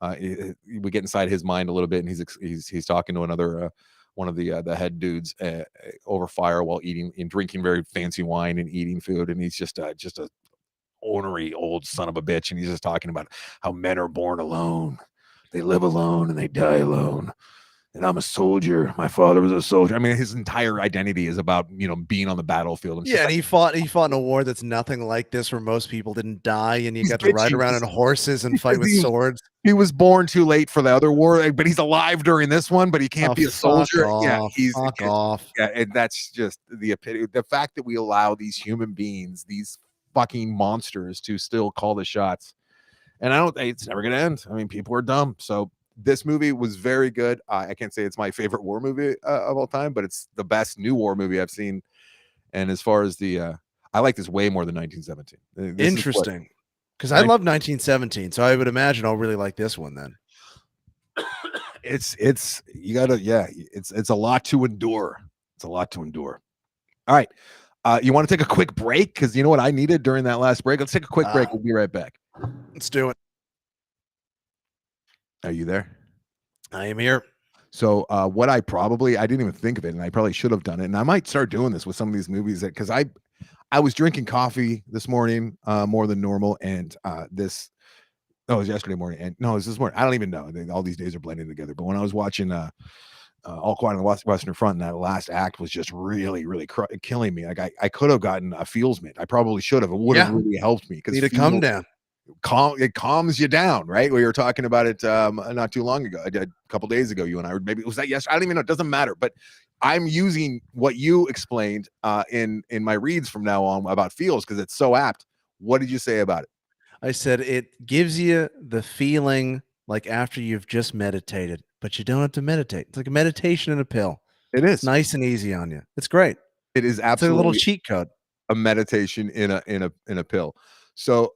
S1: we get inside his mind a little bit, and he's talking to another one of the head dudes over fire while eating and drinking very fancy wine and eating food, and he's just a ornery old son of a bitch, and he's just talking about how men are born alone, they live alone, and they die alone. And I'm a soldier. My father was a soldier. I mean, his entire identity is about, being on the battlefield.
S2: Yeah, and he fought in a war that's nothing like this, where most people didn't die, and you got to ride around on horses and fight with swords.
S1: He was born too late for the other war, but he's alive during this one, but he can't be a soldier.
S2: Fuck off.
S1: Yeah, and that's just the epitome. The fact that we allow these human beings, these fucking monsters, to still call the shots. And it's never going to end. I mean, people are dumb. So this movie was very good. I can't say it's my favorite war movie of all time, but it's the best new war movie I've seen. And as far as I like this way more than 1917.
S2: Interesting, because I love 1917, so I would imagine I'll really like this one then.
S1: It's a lot to endure. It's a lot to endure. All right. You want to take a quick break? Because you know what I needed during that last break? Let's take a quick break. We'll be right back.
S2: Let's do it.
S1: Are you there?
S2: I am here.
S1: So what I didn't even think of it, and I probably should have done it. And I might start doing this with some of these movies because I was drinking coffee this morning more than normal. And it was yesterday morning. And no, it was this morning. I don't even know. All these days are blending together. But when I was watching All Quiet on the Western Front, and that last act was just really, really killing me. Like I could have gotten a feels mint. I probably should have. It would have really helped me because
S2: need to come down.
S1: It calms you down, right? We were talking about it not too long ago, a couple days ago. You and I, or maybe it was that yesterday. I don't even know. It doesn't matter. But I'm using what you explained in my reads from now on about feels because it's so apt. What did you say about it?
S2: I said it gives you the feeling like after you've just meditated, but you don't have to meditate. It's like a meditation in a pill.
S1: It is
S2: it's nice and easy on you. It's great.
S1: It is absolutely
S2: a little cheat code.
S1: A meditation in a pill. So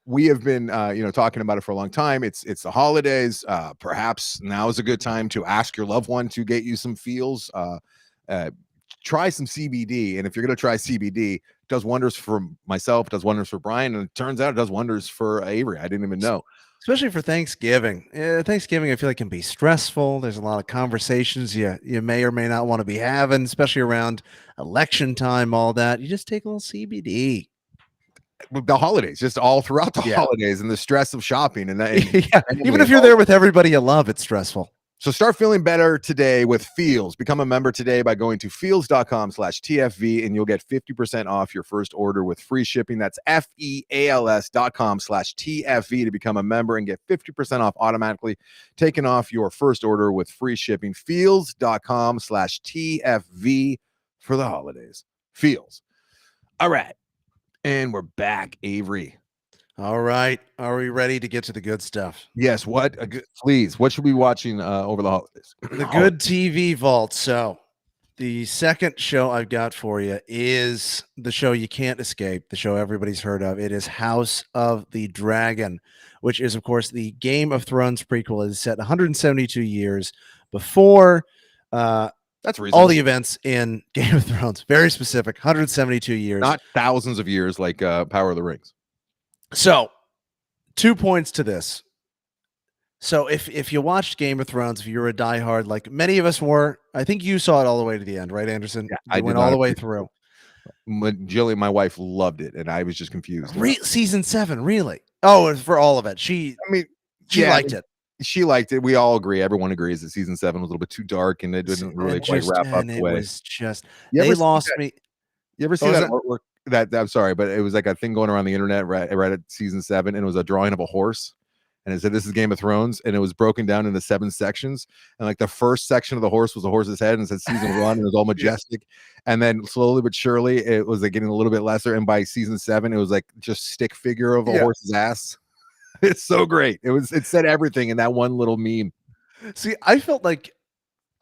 S1: we have been talking about it for a long time. It's the holidays. Perhaps now is a good time to ask your loved one to get you some feels. Try some CBD, and if you're going to try CBD, it does wonders for myself. It does wonders for Brian, and it turns out it does wonders for Avery. I didn't even know.
S2: Especially for Thanksgiving. Thanksgiving, I feel like can be stressful. There's a lot of conversations you may or may not want to be having, especially around election time. All that, you just take a little CBD.
S1: The holidays, just all throughout the holidays, and the stress of shopping, and
S2: even if you're there with everybody you love, it's stressful.
S1: So start feeling better today with Feels. Become a member today by going to feels.com/TFV, and you'll get 50% off your first order with free shipping. That's FEALS.com/TFV to become a member and get 50% off automatically taken off your first order with free shipping. Feels.com/TFV for the holidays. Feels. All right. And we're back, Avery.
S2: All right. Are we ready to get to the good stuff?
S1: Yes. Please. What should we be watching over the holidays?
S2: The good TV vault. So the second show I've got for you is the show you can't escape, the show everybody's heard of. It is House of the Dragon, which is, of course, the Game of Thrones prequel. It is set 172 years before
S1: that's reasonable.
S2: All the events in Game of Thrones. Very specific, 172 years.
S1: Not thousands of years like Power of the Rings.
S2: So, 2 points to this. So, if you watched Game of Thrones, if you're a diehard, like many of us were, I think you saw it all the way to the end, right, Anderson?
S1: Yeah, I
S2: went all the way through.
S1: Jillian, my wife, loved it, and I was just confused.
S2: Season 7, really? Oh, it's for all of it. She
S1: Yeah,
S2: liked it.
S1: She liked it. We all agree. Everyone agrees that season 7 was a little bit too dark, and it didn't really quite wrap up the
S2: it
S1: way.
S2: was just
S1: You
S2: they
S1: ever see
S2: lost
S1: that?
S2: me.
S1: You ever see
S2: What was
S1: that
S2: it?
S1: artwork? That I'm sorry, but it was like a thing going around the internet right at season 7, and it was a drawing of a horse, and it said this is Game of Thrones, and it was broken down into 7 sections, and like the first section of the horse was a horse's head, and it said season 1, and it was all majestic, and then slowly but surely it was like getting a little bit lesser, and by season 7 it was like just stick figure of a horse's ass. It's so great. It said everything in that one little meme.
S2: See, I felt like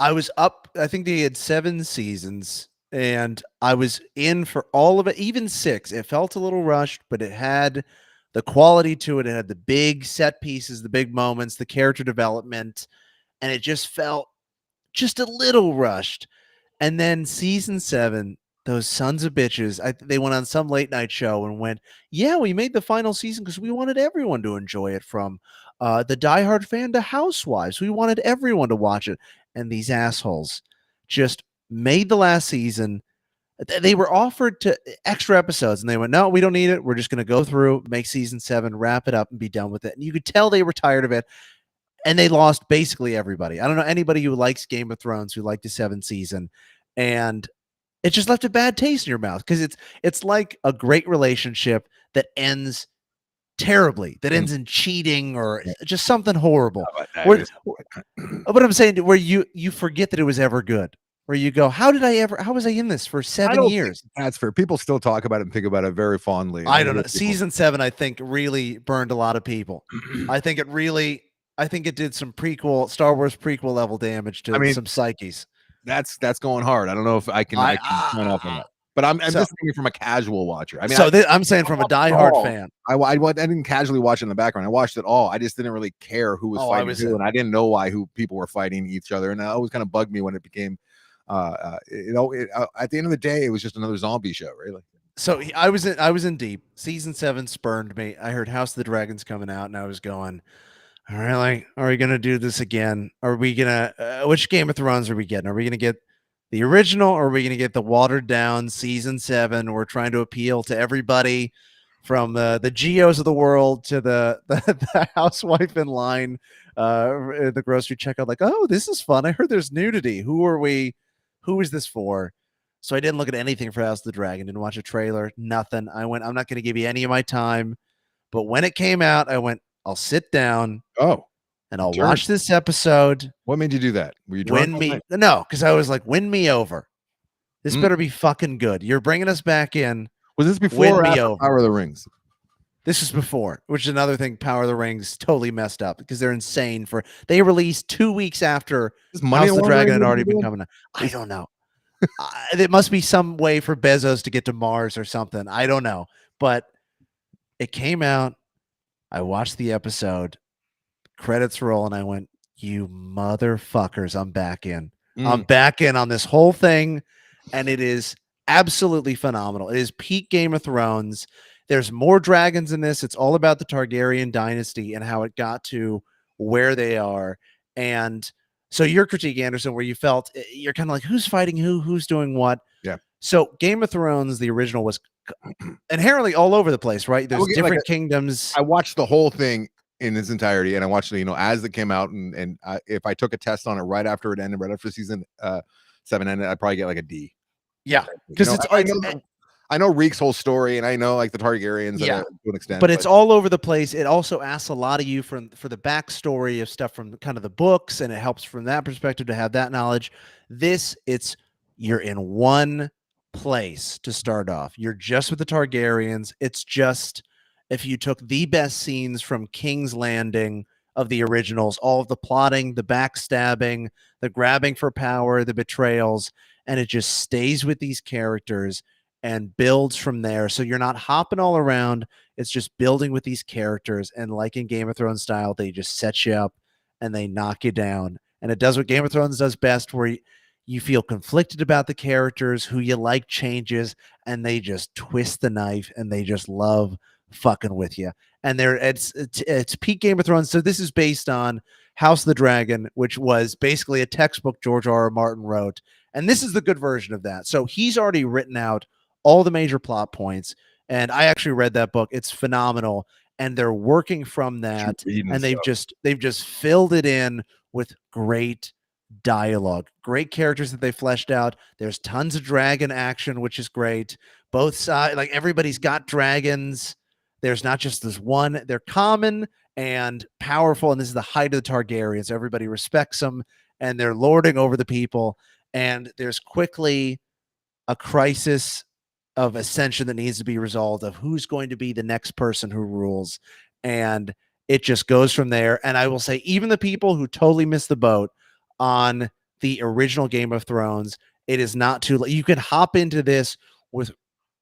S2: I was up. I think they had 7 seasons, and I was in for all of it, even 6. It felt a little rushed, but it had the quality to it. It had the big set pieces, the big moments, the character development, and it just felt just a little rushed. And then season 7, those sons of bitches, they went on some late night show and went, yeah, we made the final season because we wanted everyone to enjoy it, from the diehard fan to housewives. We wanted everyone to watch it. And these assholes just made the last season. They were offered to extra episodes, and they went, no, we don't need it. We're just going to go through, make season 7, wrap it up, and be done with it. And you could tell they were tired of it. And they lost basically everybody. I don't know anybody who likes Game of Thrones who liked the 7th season, and it just left a bad taste in your mouth, because it's like a great relationship that ends terribly, that ends in cheating or just something horrible. But I'm saying, where you forget that it was ever good, where you go, how was I in this for 7 years?
S1: That's fair. People still talk about it and think about it very fondly.
S2: I don't know. Season 7, I think, really burned a lot of people. I think it did some Star Wars prequel level damage to some psyches.
S1: That's going hard. I don't know if I can sign off on that. But I'm just thinking from a casual watcher. I mean,
S2: I'm saying from a diehard fan.
S1: I didn't casually watch it in the background. I watched it all. I just didn't really care who was fighting who, and I didn't know who people were fighting each other. And that always kind of bugged me when it became, at the end of the day, it was just another zombie show, really.
S2: So I was in deep. Season 7 spurned me. I heard House of the Dragons coming out, and I was going, really? Are we gonna do this again? Are we gonna? Which Game of Thrones are we getting? Are we gonna get the original, or are we gonna get the watered down season 7? We're trying to appeal to everybody, from the Geos of the world to the housewife in line, the grocery checkout. Like, oh, this is fun. I heard there's nudity. Who are we? Who is this for? So I didn't look at anything for House of the Dragon. Didn't watch a trailer. Nothing. I went, I'm not going to give you any of my time. But when it came out, I went, I'll sit down. And I'll watch this episode.
S1: What made you do that? Were you drunk?
S2: No, because I was like, win me over. This better be fucking good. You're bringing us back in.
S1: Was this before or after Power of the Rings?
S2: This was before, which is another thing. Power of the Rings totally messed up, because they're insane. They released 2 weeks after House of the Dragon had already been coming out. I don't know. It must be some way for Bezos to get to Mars or something. I don't know. But it came out. I watched the episode. Credits roll, and I went, you motherfuckers, I'm back in. I'm back in on this whole thing, and it is absolutely phenomenal. It is peak Game of Thrones. There's more dragons in this. It's all about the Targaryen dynasty and how it got to where they are. And so your critique, Anderson, where you felt you're kind of like, who's fighting who's doing what?
S1: Yeah.
S2: So Game of Thrones, the original, was inherently all over the place, right? There's different kingdoms.
S1: I watched the whole thing in its entirety, and I watched it, as it came out, and if I took a test on it right after it ended, right after season 7 ended, I'd probably get like a D.
S2: Yeah, because
S1: I know Reek's whole story, and I know like the Targaryens to an extent,
S2: but it's all over the place. It also asks a lot of you for the backstory of stuff from kind of the books, and it helps from that perspective to have that knowledge. You're in one place to start off. You're just with the Targaryens. It's just, if you took the best scenes from King's Landing of the originals, all of the plotting, the backstabbing, the grabbing for power, the betrayals, and it just stays with these characters and builds from there. So you're not hopping all around. It's just building with these characters. And like in Game of Thrones style, they just set you up and they knock you down. And it does what Game of Thrones does best, where you feel conflicted about the characters, who you like changes, and they just twist the knife and they just love fucking with you. And it's peak Game of Thrones. So this is based on House of the Dragon, which was basically a textbook George R.R. Martin wrote. And this is the good version of that. So he's already written out all the major plot points. And I actually read that book. It's phenomenal. And they're working from
S1: Shoot,
S2: that,
S1: reading
S2: and
S1: stuff.
S2: they've just filled it in with great dialogue, great characters that they fleshed out. There's tons of dragon action, which is great. Both sides, like everybody's got dragons. There's not just this one. They're common and powerful, and this is the height of the Targaryens. Everybody respects them, and they're lording over the people. And there's quickly a crisis of ascension that needs to be resolved of who's going to be the next person who rules. And it just goes from there. And I will say, even the people who totally missed the boat on the original Game of Thrones, it is not too late. You can hop into this with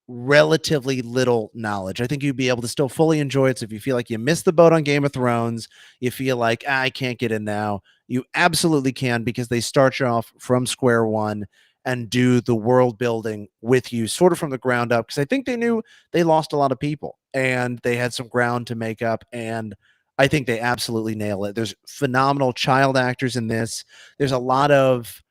S2: relatively little knowledge. I think you'd be able to still fully enjoy it. So if you feel like you missed the boat on Game of Thrones, you feel like I can't get in now, you absolutely can, because they start you off from square one and do the world building with you sort of from the ground up, because I think they knew they lost a lot of people and they had some ground to make up. And I think they absolutely nail it. There's phenomenal child actors in this. There's a lot of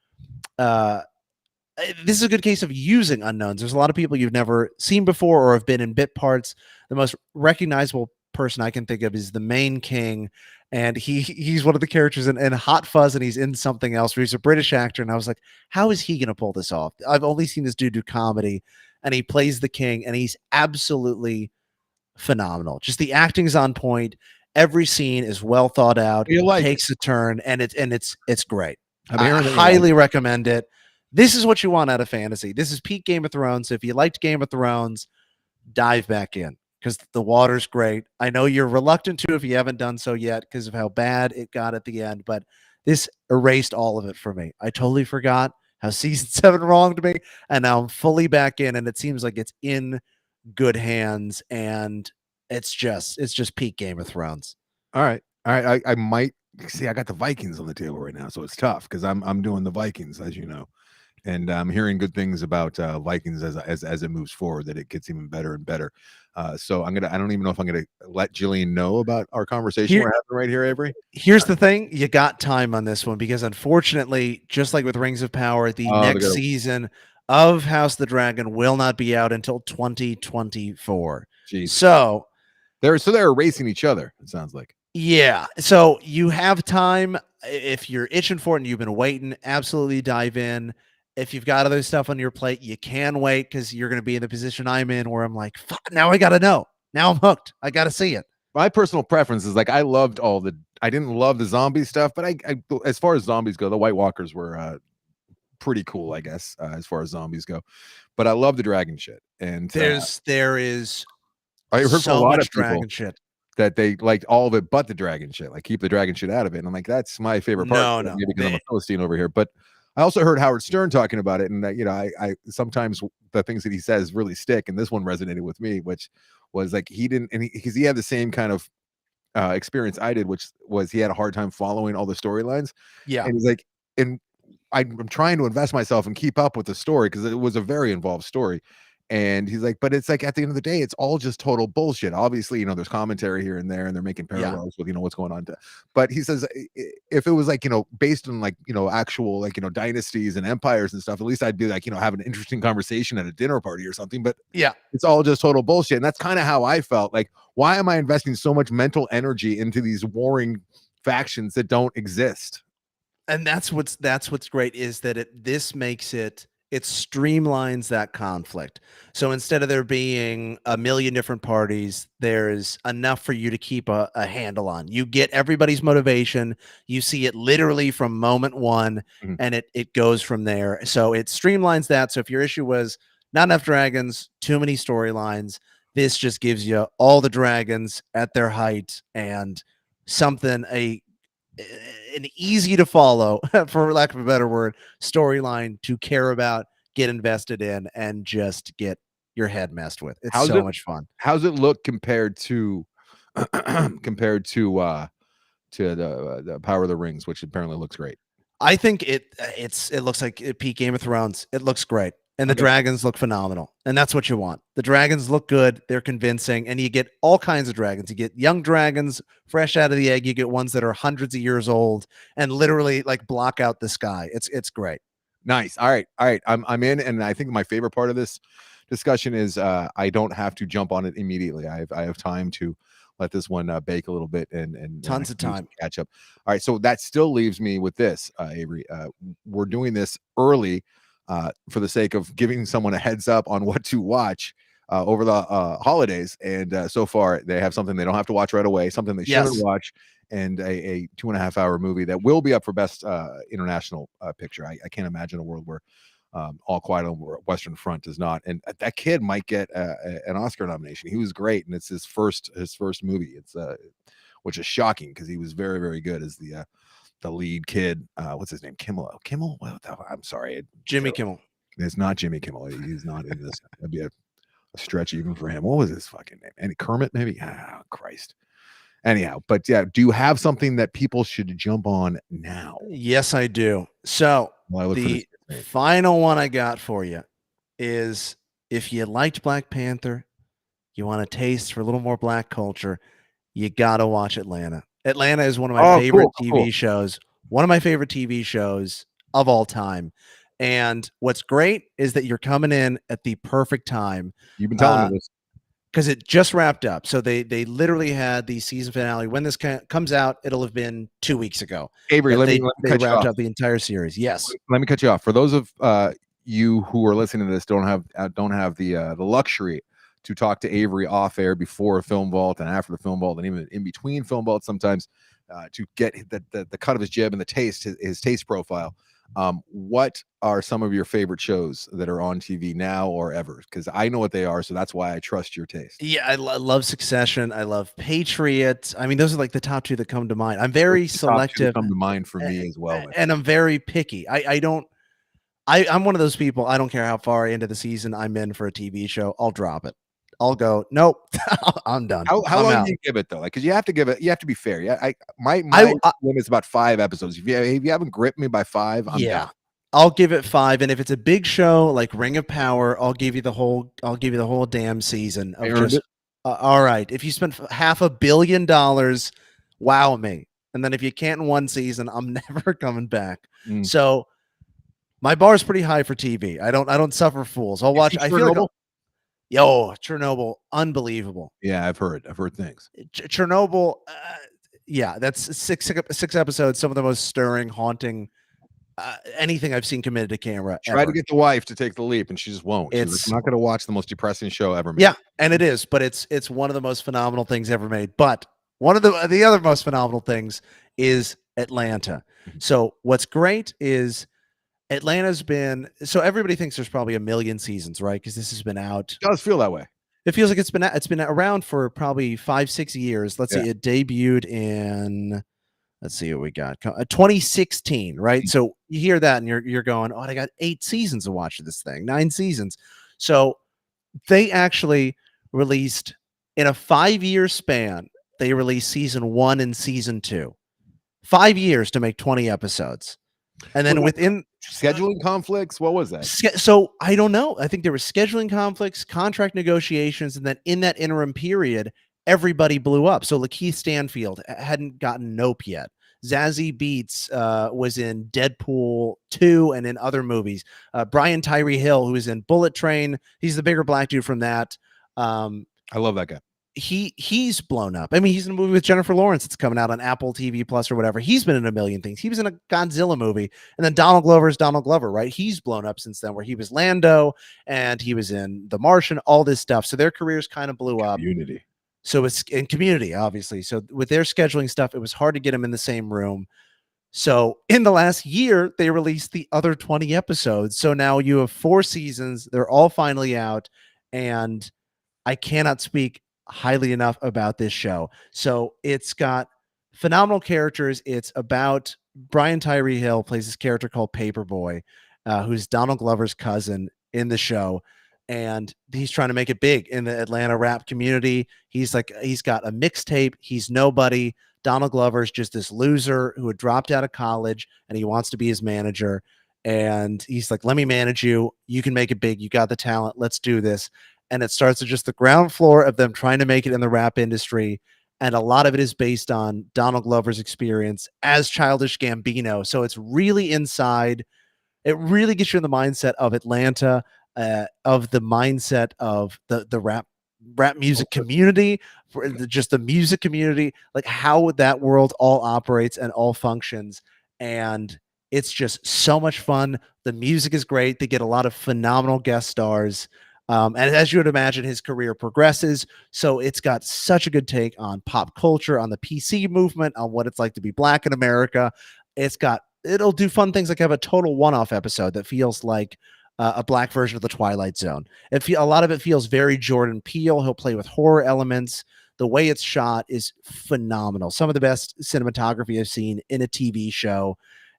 S2: this is a good case of using unknowns. There's a lot of people you've never seen before or have been in bit parts. The most recognizable person I can think of is the main king, and he's one of the characters in Hot Fuzz, and he's in something else where he's a British actor, and I was like, how is he going to pull this off? I've only seen this dude do comedy, and he plays the king, and he's absolutely phenomenal. Just the acting's on point. Every scene is well thought out,
S1: You like it.
S2: takes a turn, and it's great.
S1: I'm
S2: I
S1: hearing that you like
S2: highly recommend it. This is what you want out of fantasy. This is peak Game of Thrones. So if you liked Game of Thrones, dive back in, because the water's great. I know you're reluctant to if you haven't done so yet because of how bad it got at the end, but this erased all of it for me. I totally forgot how season 7 wronged me, and now I'm fully back in, and it seems like it's in good hands, and it's just peak Game of Thrones.
S1: All right. All right. I might see. I got the Vikings on the table right now, so it's tough because I'm doing the Vikings, as you know, and I'm hearing good things about Vikings as it moves forward. That it gets even better and better. So I'm gonna. I don't even know if I'm gonna let Jillian know about our conversation
S2: Here,
S1: we're having right here, Avery.
S2: here's the thing, you got time on this one, because unfortunately, just like with Rings of Power, the
S1: Oh,
S2: next season of House of the Dragon will not be out until 2024.
S1: jeez.
S2: So
S1: They're erasing each other. It sounds like.
S2: yeah, so you have time. If you're itching for it and you've been waiting, absolutely dive in. If you've got other stuff on your plate, you can wait, because you're going to be in the position I'm in where I'm like, fuck, now I got to know. Now I'm hooked. I got to see it.
S1: My personal preference is like I loved I didn't love the zombie stuff, but I as far as zombies go, the White Walkers were pretty cool, I guess, as far as zombies go. But I love the dragon shit, and
S2: There is
S1: I heard from a
S2: so
S1: lot of
S2: much
S1: people
S2: dragon shit.
S1: that they liked all of it but the dragon shit. Like keep the dragon shit out of it. And I'm like, that's my favorite part.
S2: No,
S1: Maybe
S2: no.
S1: because I'm a Philistine over here. But I also heard Howard Stern talking about it, and I sometimes the things that he says really stick, and this one resonated with me, which was like he didn't, and because he had the same kind of experience I did, which was he had a hard time following all the storylines.
S2: Yeah.
S1: And he's like, and I'm trying to invest myself and keep up with the story because it was a very involved story. And he's like, but it's like at the end of the day, it's all just total bullshit. Obviously, there's commentary here and there, and they're making parallels with what's going on. But he says if it was like based on like actual like dynasties and empires and stuff, at least I'd be like have an interesting conversation at a dinner party or something. But
S2: Yeah.
S1: it's all just total bullshit, and that's kind of how I felt. Like, why am I investing so much mental energy into these warring factions that don't exist?
S2: And that's what's great, is that this makes it streamlines that conflict. So instead of there being a million different parties, there's enough for you to keep a handle on. You get everybody's motivation. You see it literally from moment one,
S1: Mhm.
S2: and it goes from there. So it streamlines that. So if your issue was not enough dragons, too many storylines, this just gives you all the dragons at their height and something an easy to follow, for lack of a better word, storyline to care about, get invested in, and just get your head messed with. It's so much fun.
S1: How's it look compared to compared to the Power of the Rings, which apparently looks great?
S2: I think it looks like peak Game of Thrones. It looks great. And the dragons look phenomenal. And that's what you want. The dragons look good. They're convincing. And you get all kinds of dragons. You get young dragons fresh out of the egg. You get ones that are hundreds of years old and literally like block out the sky. It's great.
S1: Nice. All right. I'm in. And I think my favorite part of this, discussion is I don't have to jump on it immediately. I have time to let this one bake a little bit and I
S2: Tons
S1: can
S2: of
S1: do some
S2: time.
S1: catch up. All right, so that still leaves me with this, Avery. We're doing this early for the sake of giving someone a heads up on what to watch over the holidays. And so far, they have something they don't have to watch right away, something they shouldn't
S2: Yes.
S1: watch, and a 2.5 hour movie that will be up for best international picture. I can't imagine a world where All Quiet on the Western Front does not. And that kid might get an Oscar nomination. He was great, and it's his first movie. It's which is shocking because he was very, very good as the lead kid. What's his name? Kimmel. What the, I'm sorry,
S2: Jimmy Kimmel.
S1: it's not Jimmy Kimmel. He's not in this. That'd be a stretch even for him. What was his fucking name? Any Kermit, maybe? Ah, Christ. Anyhow, but yeah, do you have something that people should jump on now?
S2: Yes, I do. So
S1: While I look for
S2: the
S1: this.
S2: final one I got for you is if you liked Black Panther, you want a taste for a little more black culture, you gotta watch Atlanta. Atlanta is one of my
S1: Oh,
S2: favorite
S1: cool,
S2: TV
S1: cool.
S2: shows, one of my favorite TV shows of all time. And what's great is that you're coming in at the perfect time.
S1: You've been telling me this.
S2: Because it just wrapped up. So they literally had the season finale. When this comes out, it'll have been 2 weeks ago
S1: Avery,
S2: that
S1: let me
S2: they
S1: cut you
S2: wrapped
S1: off.
S2: up the entire series. Yes.
S1: Let me cut you off. For those of you who are listening to this, don't have the luxury to talk to Avery off air before Film Vault and after the Film Vault and even in between Film Vault sometimes to get the cut of his jib and the taste, his taste profile. What are some of your favorite shows that are on TV now or ever? Because I know what they are, so that's why I trust your taste.
S2: Yeah, I love Succession. I love Patriot. I mean, those are like the top two that come to mind. I'm very
S1: Those are the top two that
S2: selective
S1: come to mind for me as well.
S2: and I'm very picky. I'm one of those people. I don't care how far into the season I'm in for a TV show. I'll drop it. I'll go, nope, I'm done.
S1: How
S2: I'm
S1: long
S2: out.
S1: do you give it though? Like, because you have to give it. You have to be fair. Yeah, my limit is about 5 episodes. If you haven't gripped me by 5, I'm
S2: yeah.
S1: done.
S2: I'll give it 5, and if it's a big show like Ring of Power, I'll give you the whole damn season
S1: I
S2: of
S1: earned
S2: just
S1: it.
S2: all right. If you spent $500 million, wow me. And then if you can't in one season, I'm never coming back.
S1: Mm.
S2: So my bar is pretty high for TV. I don't suffer fools. I'll watch. I feel like Chernobyl, unbelievable.
S1: Yeah, I've heard things.
S2: Chernobyl, yeah, that's six episodes. Some of the most stirring, haunting. Anything I've seen committed to camera.
S1: Try to
S2: ever.
S1: get the wife to take the leap, and she just won't. She's like,
S2: It's
S1: I'm not going to watch the most depressing show ever made.
S2: Yeah, and it is, but it's one of the most phenomenal things ever made. But one of the other most phenomenal things is Atlanta. So what's great is Atlanta's been, so everybody thinks there's probably 1 million seasons, right? Because this has been out.
S1: It does feel that way.
S2: It feels like it's been around for probably 5-6 years. Let's
S1: Yeah.
S2: see, it debuted in, let's see what we got, 2016, right? So you hear that and you're going, oh, I got 8 seasons to watch this thing, 9 seasons. So they actually released in a 5-year span. They released season 1 and season 2, 5 years to make 20 episodes, and then within
S1: scheduling conflicts, what was that?
S2: So I don't know. I think there were scheduling conflicts, contract negotiations, and then in that interim period, everybody blew up. So Lakeith Stanfield hadn't gotten Nope yet. Zazie Beetz was in Deadpool 2 and in other movies. Brian Tyree Hill, who was in Bullet Train, he's the bigger black dude from that.
S1: I love that guy.
S2: He's blown up. I mean, he's in a movie with Jennifer Lawrence that's coming out on Apple TV Plus or whatever. He's been in a million things. He was in a Godzilla movie, and then Donald Glover's Donald Glover, right? He's blown up since then, where he was Lando and he was in The Martian, all this stuff. So their careers kind of blew up.
S1: Community.
S2: So it's in Community, obviously. So with their scheduling stuff, it was hard to get them in the same room. So in the last year, they released the other 20 episodes. So now you have 4 seasons. They're all finally out, and I cannot speak highly enough about this show. So it's got phenomenal characters. It's about Brian Tyree Hill plays this character called Paperboy, who's Donald Glover's cousin in the show. And he's trying to make it big in the Atlanta rap community. He's got a mixtape. He's nobody. Donald Glover's just this loser who had dropped out of college, and he wants to be his manager. And he's like, let me manage you. You can make it big. You got the talent. Let's do this. And it starts at just the ground floor of them trying to make it in the rap industry. And a lot of it is based on Donald Glover's experience as Childish Gambino. So it's really inside. It really gets you in the mindset of Atlanta. of the mindset of the rap music
S1: Okay.
S2: community, for just the music community, like how that world all operates and all functions. And it's just so much fun. The music is great. They get a lot of phenomenal guest stars. And as you would imagine, his career progresses. So it's got such a good take on pop culture, on the PC movement, on what it's like to be black in America. It'll do fun things like have a total one-off episode that feels like a black version of the Twilight Zone. A lot of it feels very Jordan Peele. He'll play with horror elements. The way it's shot is phenomenal. Some of the best cinematography I've seen in a TV show,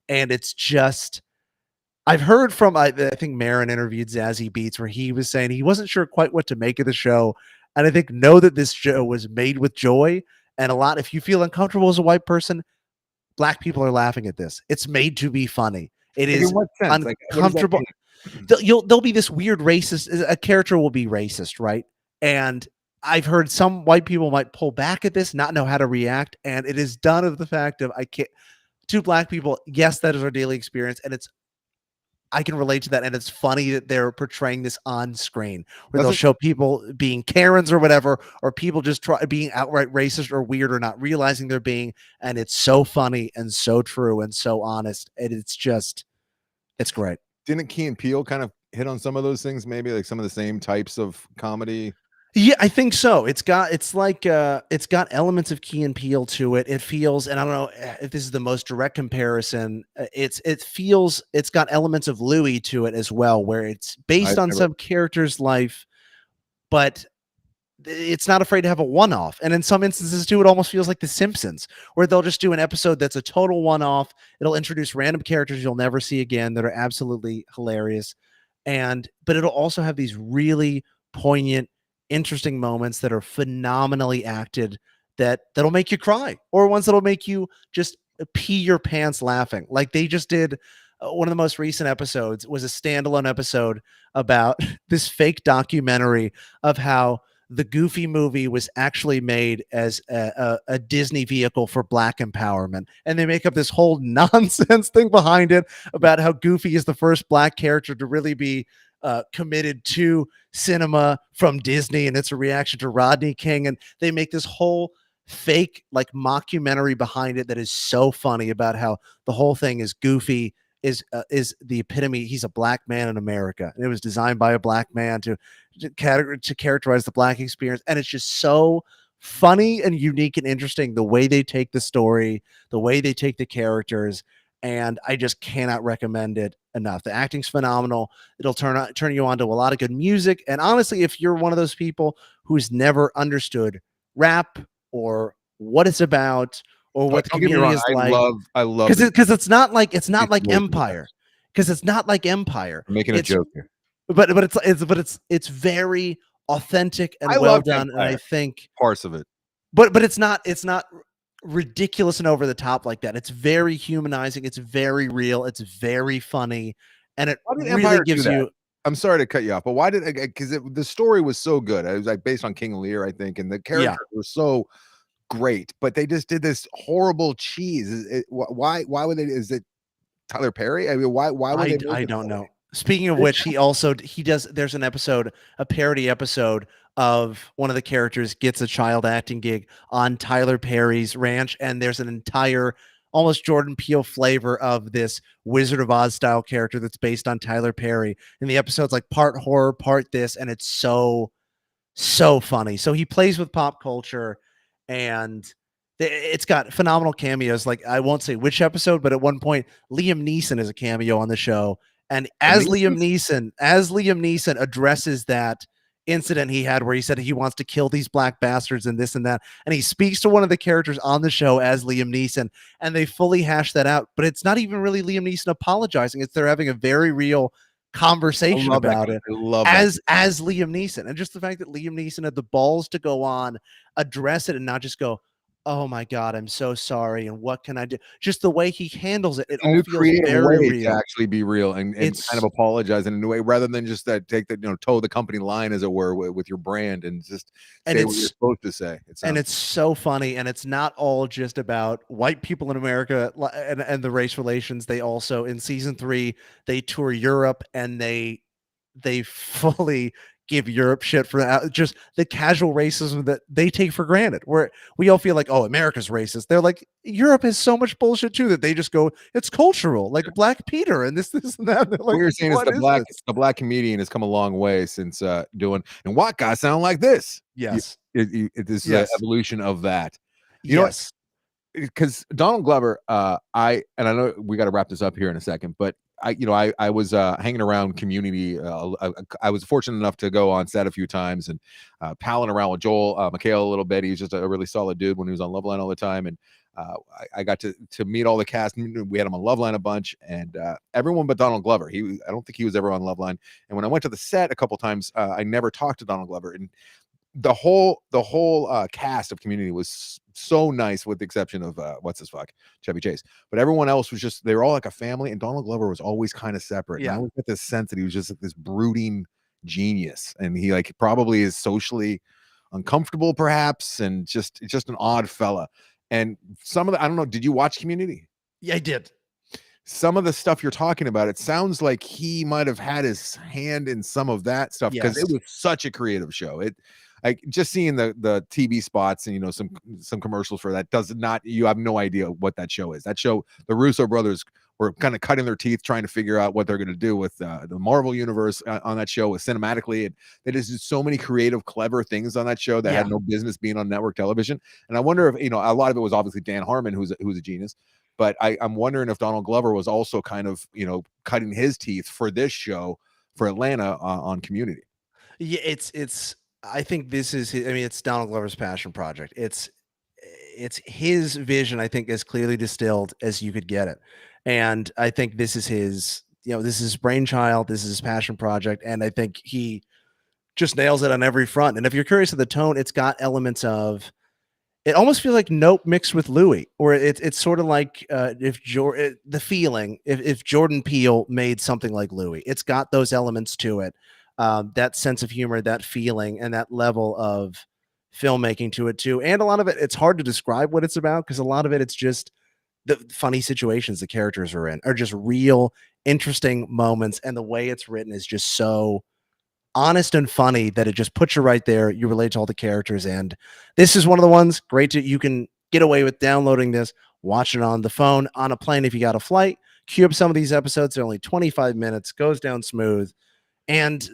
S2: and it's just. I've heard from I think Marin interviewed Zazie Beetz where he was saying he wasn't sure quite what to make of the show, and I think know that this show was made with joy and a lot. If you feel uncomfortable as a white person, black people are laughing at this. It's made to be funny. It
S1: Like, in
S2: is
S1: what sense? Like, what does that
S2: uncomfortable.
S1: mean?
S2: There'll be this weird racist. A character will be racist, right? And I've heard some white people might pull back at this, not know how to react, and it is done of the fact of I can't. Two black people, yes, that is our daily experience, and I can relate to that, and it's funny that they're portraying this on screen, where they'll
S1: Doesn't
S2: show people being Karens or whatever, or people just being outright racist or weird or not realizing they're being, and it's so funny and so true and so honest, and it's great.
S1: didn't Key and Peele kind of hit on some of those things? Maybe like some of the same types of comedy.
S2: Yeah, I think so. It's got elements of Key and Peele to it. It feels, and I don't know if this is the most direct comparison. It's got elements of Louis to it as well, where it's
S1: I
S2: based on
S1: never.
S2: some character's life, but it's not afraid to have a one-off. And in some instances too, it almost feels like The Simpsons, where they'll just do an episode that's a total one-off. It'll introduce random characters you'll never see again that are absolutely hilarious. But it'll also have these really poignant, interesting moments that are phenomenally acted that'll make you cry, or ones that'll make you just pee your pants laughing. Like they just did one of the most recent episodes was a standalone episode about this fake documentary of how the Goofy movie was actually made as a Disney vehicle for black empowerment. And they make up this whole nonsense thing behind it about how Goofy is the first black character to really be committed to cinema from Disney. And it's a reaction to Rodney King. And they make this whole fake like mockumentary behind it that is so funny about how the whole thing is Goofy is the epitome. He's a black man in America, and it was designed by a black man to characterize the black experience. And it's just so funny and unique and interesting the way they take the story, the way they take the characters, and I just cannot recommend it enough. The acting's phenomenal. It'll turn you on to a lot of good music. And honestly, if you're one of those people who's never understood rap or what it's about or what the
S1: Don't get me
S2: community
S1: wrong.
S2: is
S1: I
S2: like,
S1: love. I love
S2: because it's not
S1: these
S2: like
S1: words in the
S2: Empire,
S1: past.
S2: because it's not like Empire.
S1: I'm making a
S2: It's
S1: joke here.
S2: it's very authentic and
S1: I
S2: well
S1: loved
S2: done, and I
S1: Empire.
S2: think,
S1: Parts of it.
S2: but it's not ridiculous and over the top like that. It's very humanizing. It's very real. It's very funny, and it
S1: Why did
S2: really
S1: Empire do
S2: gives
S1: that?
S2: you.
S1: I'm sorry to cut you off, but why did because the story was so good. It was like based on King Lear, I think, and the
S2: Yeah,
S1: characters were so great, but they just did this horrible cheese. Why would they? Is it Tyler Perry? I mean, why would they make
S2: I
S1: it
S2: don't
S1: that way?
S2: know. Speaking of which, he does. There's an episode, a parody episode of one of the characters gets a child acting gig on Tyler Perry's ranch, and there's an entire almost Jordan Peele flavor of this Wizard of Oz style character that's based on Tyler Perry. And the episode's like part horror, part this, and it's so funny. So he plays with pop culture, and it's got phenomenal cameos. Like I won't say which episode, but at one point Liam Neeson is a cameo on the show, and
S1: The Neesons?
S2: As Liam Neeson addresses that incident he had where he said he wants to kill these black bastards and this and that, and he speaks to one of the characters on the show as Liam Neeson, and they fully hash that out. But it's not even really Liam Neeson apologizing; it's they're having a very real
S1: I
S2: conversation
S1: love that
S2: about
S1: guy.
S2: it
S1: I love that.
S2: as Liam Neeson. And just the fact that Liam Neeson had the balls to go on, address it, and not just go, "Oh my God, I'm so sorry," and what can I do? Just the way he handles it, it
S1: It's a
S2: all
S1: new
S2: feels
S1: creative
S2: very
S1: way to
S2: real.
S1: actually be real and kind of
S2: It's
S1: apologize in a new way rather than just that take the toe the company line as it were with your brand and just
S2: and
S1: say what you're
S2: it's
S1: supposed to say. It
S2: and
S1: sounds
S2: it's so funny, and it's not all just about white people in America and the race relations. They also in season 3 they tour Europe, and they they fully give Europe shit for that. Just the casual racism that they take for granted. Where we all feel like, oh, America's racist. They're like, Europe has so much bullshit too that they just go, it's cultural, like Black Peter and this and that. They're
S1: What
S2: like,
S1: you're saying is
S2: what is this?
S1: the black comedian has come a long way since doing and what guy sound like this.
S2: Yes.
S1: This is an
S2: Yes.
S1: evolution of that. You know what?
S2: Yes.
S1: Because Donald Glover, I know we got to wrap this up here in a second, but I was hanging around Community. I was fortunate enough to go on set a few times and palling around with Joel McHale a little bit. He's just a really solid dude when he was on Loveline all the time, and I got to meet all the cast. We had him on Loveline a bunch, and everyone but Donald Glover. I don't think he was ever on Loveline. And when I went to the set a couple times, I never talked to Donald Glover, and the whole cast of Community was so nice, with the exception of what's his fuck Chevy Chase, but everyone else was just, they were all like a family, and Donald Glover was always kind of separate. And I
S2: Yeah.
S1: always get this sense that he was just like this brooding genius, and he like probably is socially uncomfortable perhaps, and just an odd fella. And some of the, I don't know, did you watch Community?
S2: Yeah, I did.
S1: Some of the stuff you're talking about, it sounds like he might have had his hand in some of that stuff, because
S2: Yes.
S1: it was such a creative show. It, like, just seeing the TV spots and some commercials for that does not, you have no idea what that show is. That show, the Russo brothers were kind of cutting their teeth trying to figure out what they're going to do with the Marvel universe on that show, with cinematically. And they just did so many creative, clever things on that show that had no business being on network television. And I wonder if, a lot of it was obviously Dan Harmon, who's a genius. But I'm wondering if Donald Glover was also kind of, cutting his teeth for this show for Atlanta on Community.
S2: Yeah, it's I think this is I mean, it's Donald Glover's passion project. It's his vision, I think, as clearly distilled as you could get it. And I think this is this is his brainchild, this is his passion project, and I think he just nails it on every front. And if you're curious of the tone, it's got elements of, it almost feels like Nope mixed with Louis, or it's sort of like the feeling if Jordan Peele made something like Louis. It's got those elements to it, that sense of humor, that feeling, and that level of filmmaking to it too. And a lot of it, it's hard to describe what it's about, because a lot of it, it's just the funny situations the characters are in are just real interesting moments, and the way it's written is just so honest and funny that it just puts you right there. You relate to all the characters, and this is one of the ones great to, you can get away with downloading this, watch it on the phone, on a plane if you got a flight. Queue up some of these episodes. They're only 25 minutes, goes down smooth, and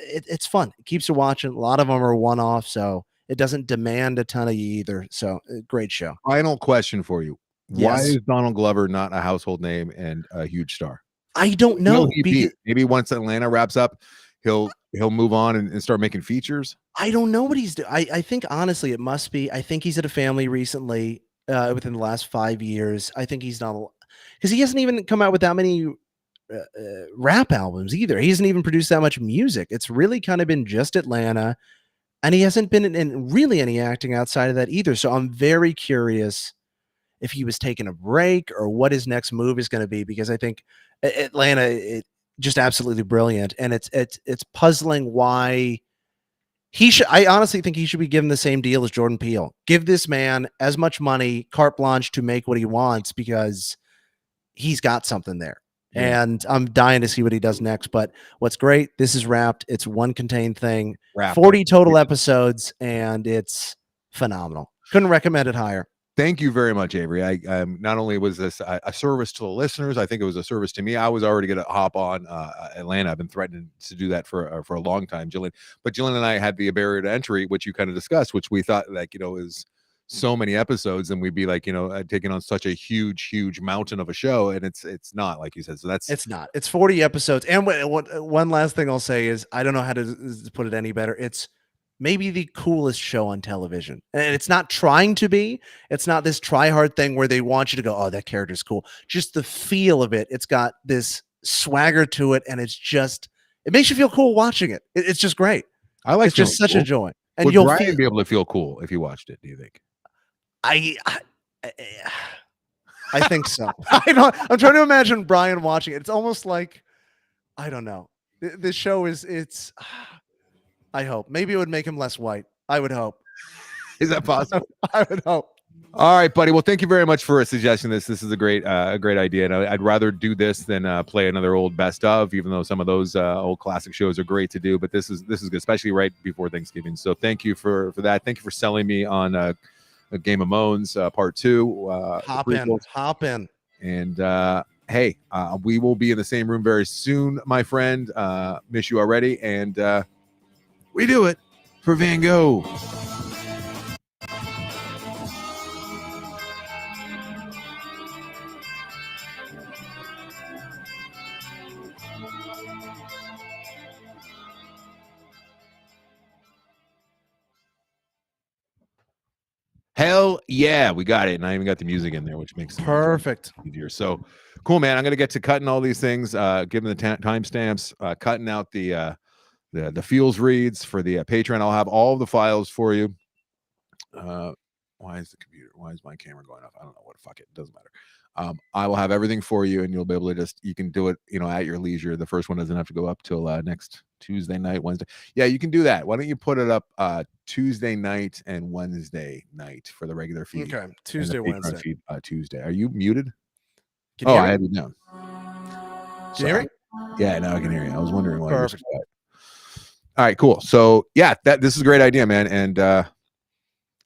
S2: it's fun. It keeps you watching. A lot of them are one-off, so it doesn't demand a ton of you either. So great show.
S1: Final question for you. Why
S2: Yes.
S1: is Donald Glover not a household name and a huge star?
S2: I don't know.
S1: Will he be? Maybe once Atlanta wraps up, he'll move on and start making features.
S2: I don't know what he's doing. I think honestly it must be. I think he's had a family recently, within the last 5 years. I think he's not, because he hasn't even come out with that many rap albums either. He hasn't even produced that much music. It's really kind of been just Atlanta, and he hasn't been in really any acting outside of that either. So I'm very curious if he was taking a break or what his next move is going to be, because I think Atlanta, just absolutely brilliant, and it's puzzling why he should. I honestly think he should be given the same deal as Jordan Peele. Give this man as much money, carte blanche, to make what he wants, because he's got something there.
S1: Yeah.
S2: And I'm dying to see what he does next. But what's great, this is Wrapped. It's one contained thing,
S1: Wrapped.
S2: 40 total episodes, and it's phenomenal. Couldn't recommend it higher.
S1: Thank you very much, Avery. I not only was this a service to the listeners, I think it was a service to me. I was already going to hop on Atlanta. I've been threatening to do that for a long time, Jillian. But Jillian and I had the barrier to entry, which you kind of discussed, which we thought, like, is so many episodes, and we'd be like, taking on such a huge mountain of a show, and it's not, like you said. So
S2: It's not. It's 40 episodes. And one last thing I'll say is, I don't know how to put it any better. It's maybe the coolest show on television. And it's not trying to be. It's not this try hard thing where they want you to go, oh, that character's cool. Just the feel of it. It's got this swagger to it, and it makes you feel cool watching it. It's just great.
S1: I like.
S2: It's just such a joy. And
S1: would
S2: you'll
S1: Brian be able to feel cool if you watched it, do you think?
S2: I think so. I'm trying to imagine Brian watching it. It's almost like, I don't know. This show it's I hope. Maybe it would make him less white. I would hope.
S1: Is that possible?
S2: I would hope.
S1: All right, buddy. Well, thank you very much for suggesting this. This is a great idea, and I'd rather do this than play another old best of. Even though some of those old classic shows are great to do, but this is good, especially right before Thanksgiving. So thank you for that. Thank you for selling me on a Game of Moans Part 2.
S2: Hop in.
S1: And hey, we will be in the same room very soon, my friend. Miss you already, and we do it for Van Gogh. Hell yeah, we got it. And I even got the music in there, which makes it
S2: perfect
S1: easier. So cool, man. I'm gonna get to cutting all these things, giving the timestamps, cutting out the feels reads for the Patreon. I'll have all of the files for you. Why is my camera going off? I don't know what. Fuck it, doesn't matter. I will have everything for you, and you'll be able to you can do it, at your leisure. The first one doesn't have to go up till next Tuesday night, Wednesday. Yeah, you can do that. Why don't you put it up Tuesday night and Wednesday night for the regular feed?
S2: Okay, Tuesday, Wednesday.
S1: Feed, Tuesday. Are you muted?
S2: Can you hear me?
S1: I have you down.
S2: Can you hear me?
S1: Yeah, now I can hear you. I was wondering why.
S2: Perfect.
S1: All right, cool. So yeah, this is a great idea, man. And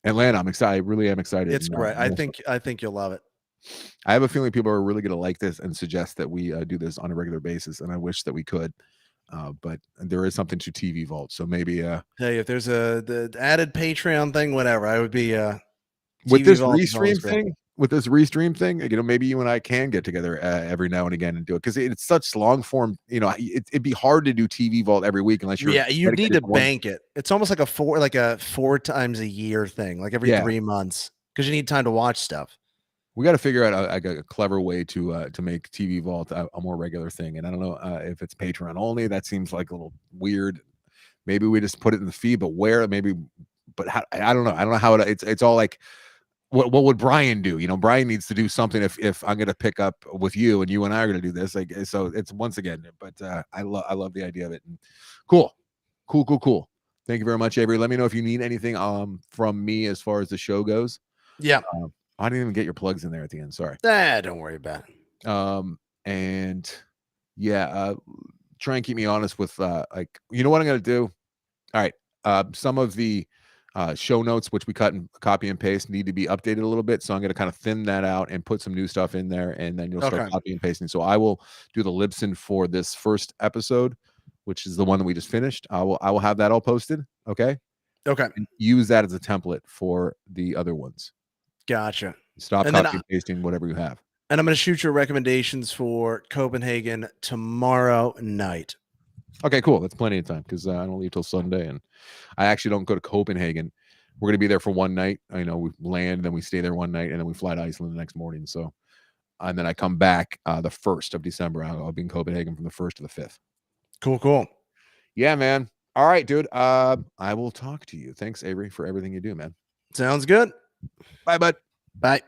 S1: Atlanta, I'm excited. I really am excited.
S2: It's great. I think you'll love it.
S1: I have a feeling people are really going to like this and suggest that we do this on a regular basis, and I wish that we could. But there is something to TV Vault, so maybe.
S2: Hey, if there's the added Patreon thing, whatever, I would be.
S1: With this restream thing, maybe you and I can get together every now and again and do it, because it's such long form. It'd be hard to do TV Vault every week unless you're.
S2: Yeah, you need to bank it. It's almost like a four times a year thing, like every 3 months, because you need time to watch stuff.
S1: We got to figure out a clever way to make TV Vault a more regular thing. And I don't know if it's Patreon only. That seems like a little weird. Maybe we just put it in the feed, but where? Maybe, but how, I don't know. I don't know how it's all like. What would Brian do? Brian needs to do something if I'm going to pick up with you and you and I are going to do this. Like, so it's once again. But I love the idea of it. And cool. Thank you very much, Avery. Let me know if you need anything from me as far as the show goes.
S2: Yeah.
S1: I didn't even get your plugs in there at the end. Sorry.
S2: Don't worry about
S1: it. And yeah, try and keep me honest with what I'm going to do. All right. Some of the show notes, which we cut and copy and paste, need to be updated a little bit. So I'm going to kind of thin that out and put some new stuff in there, and then you'll start copying and pasting. So I will do the Libsyn for this first episode, which is the one that we just finished. I will have that all posted. Okay. And use that as a template for the other ones.
S2: Gotcha.
S1: Stop copying and pasting whatever you have.
S2: And I'm going to shoot your recommendations for Copenhagen tomorrow night.
S1: Okay, cool. That's plenty of time, because I don't leave till Sunday, and I actually don't go to Copenhagen. We're going to be there for one night. We land, then we stay there one night, and then we fly to Iceland the next morning. So, and then I come back the 1st of December. I'll be in Copenhagen from the 1st to the 5th.
S2: Cool.
S1: Yeah, man. All right, dude. I will talk to you. Thanks, Avery, for everything you do, man.
S2: Sounds good.
S1: Bye, bud.
S2: Bye.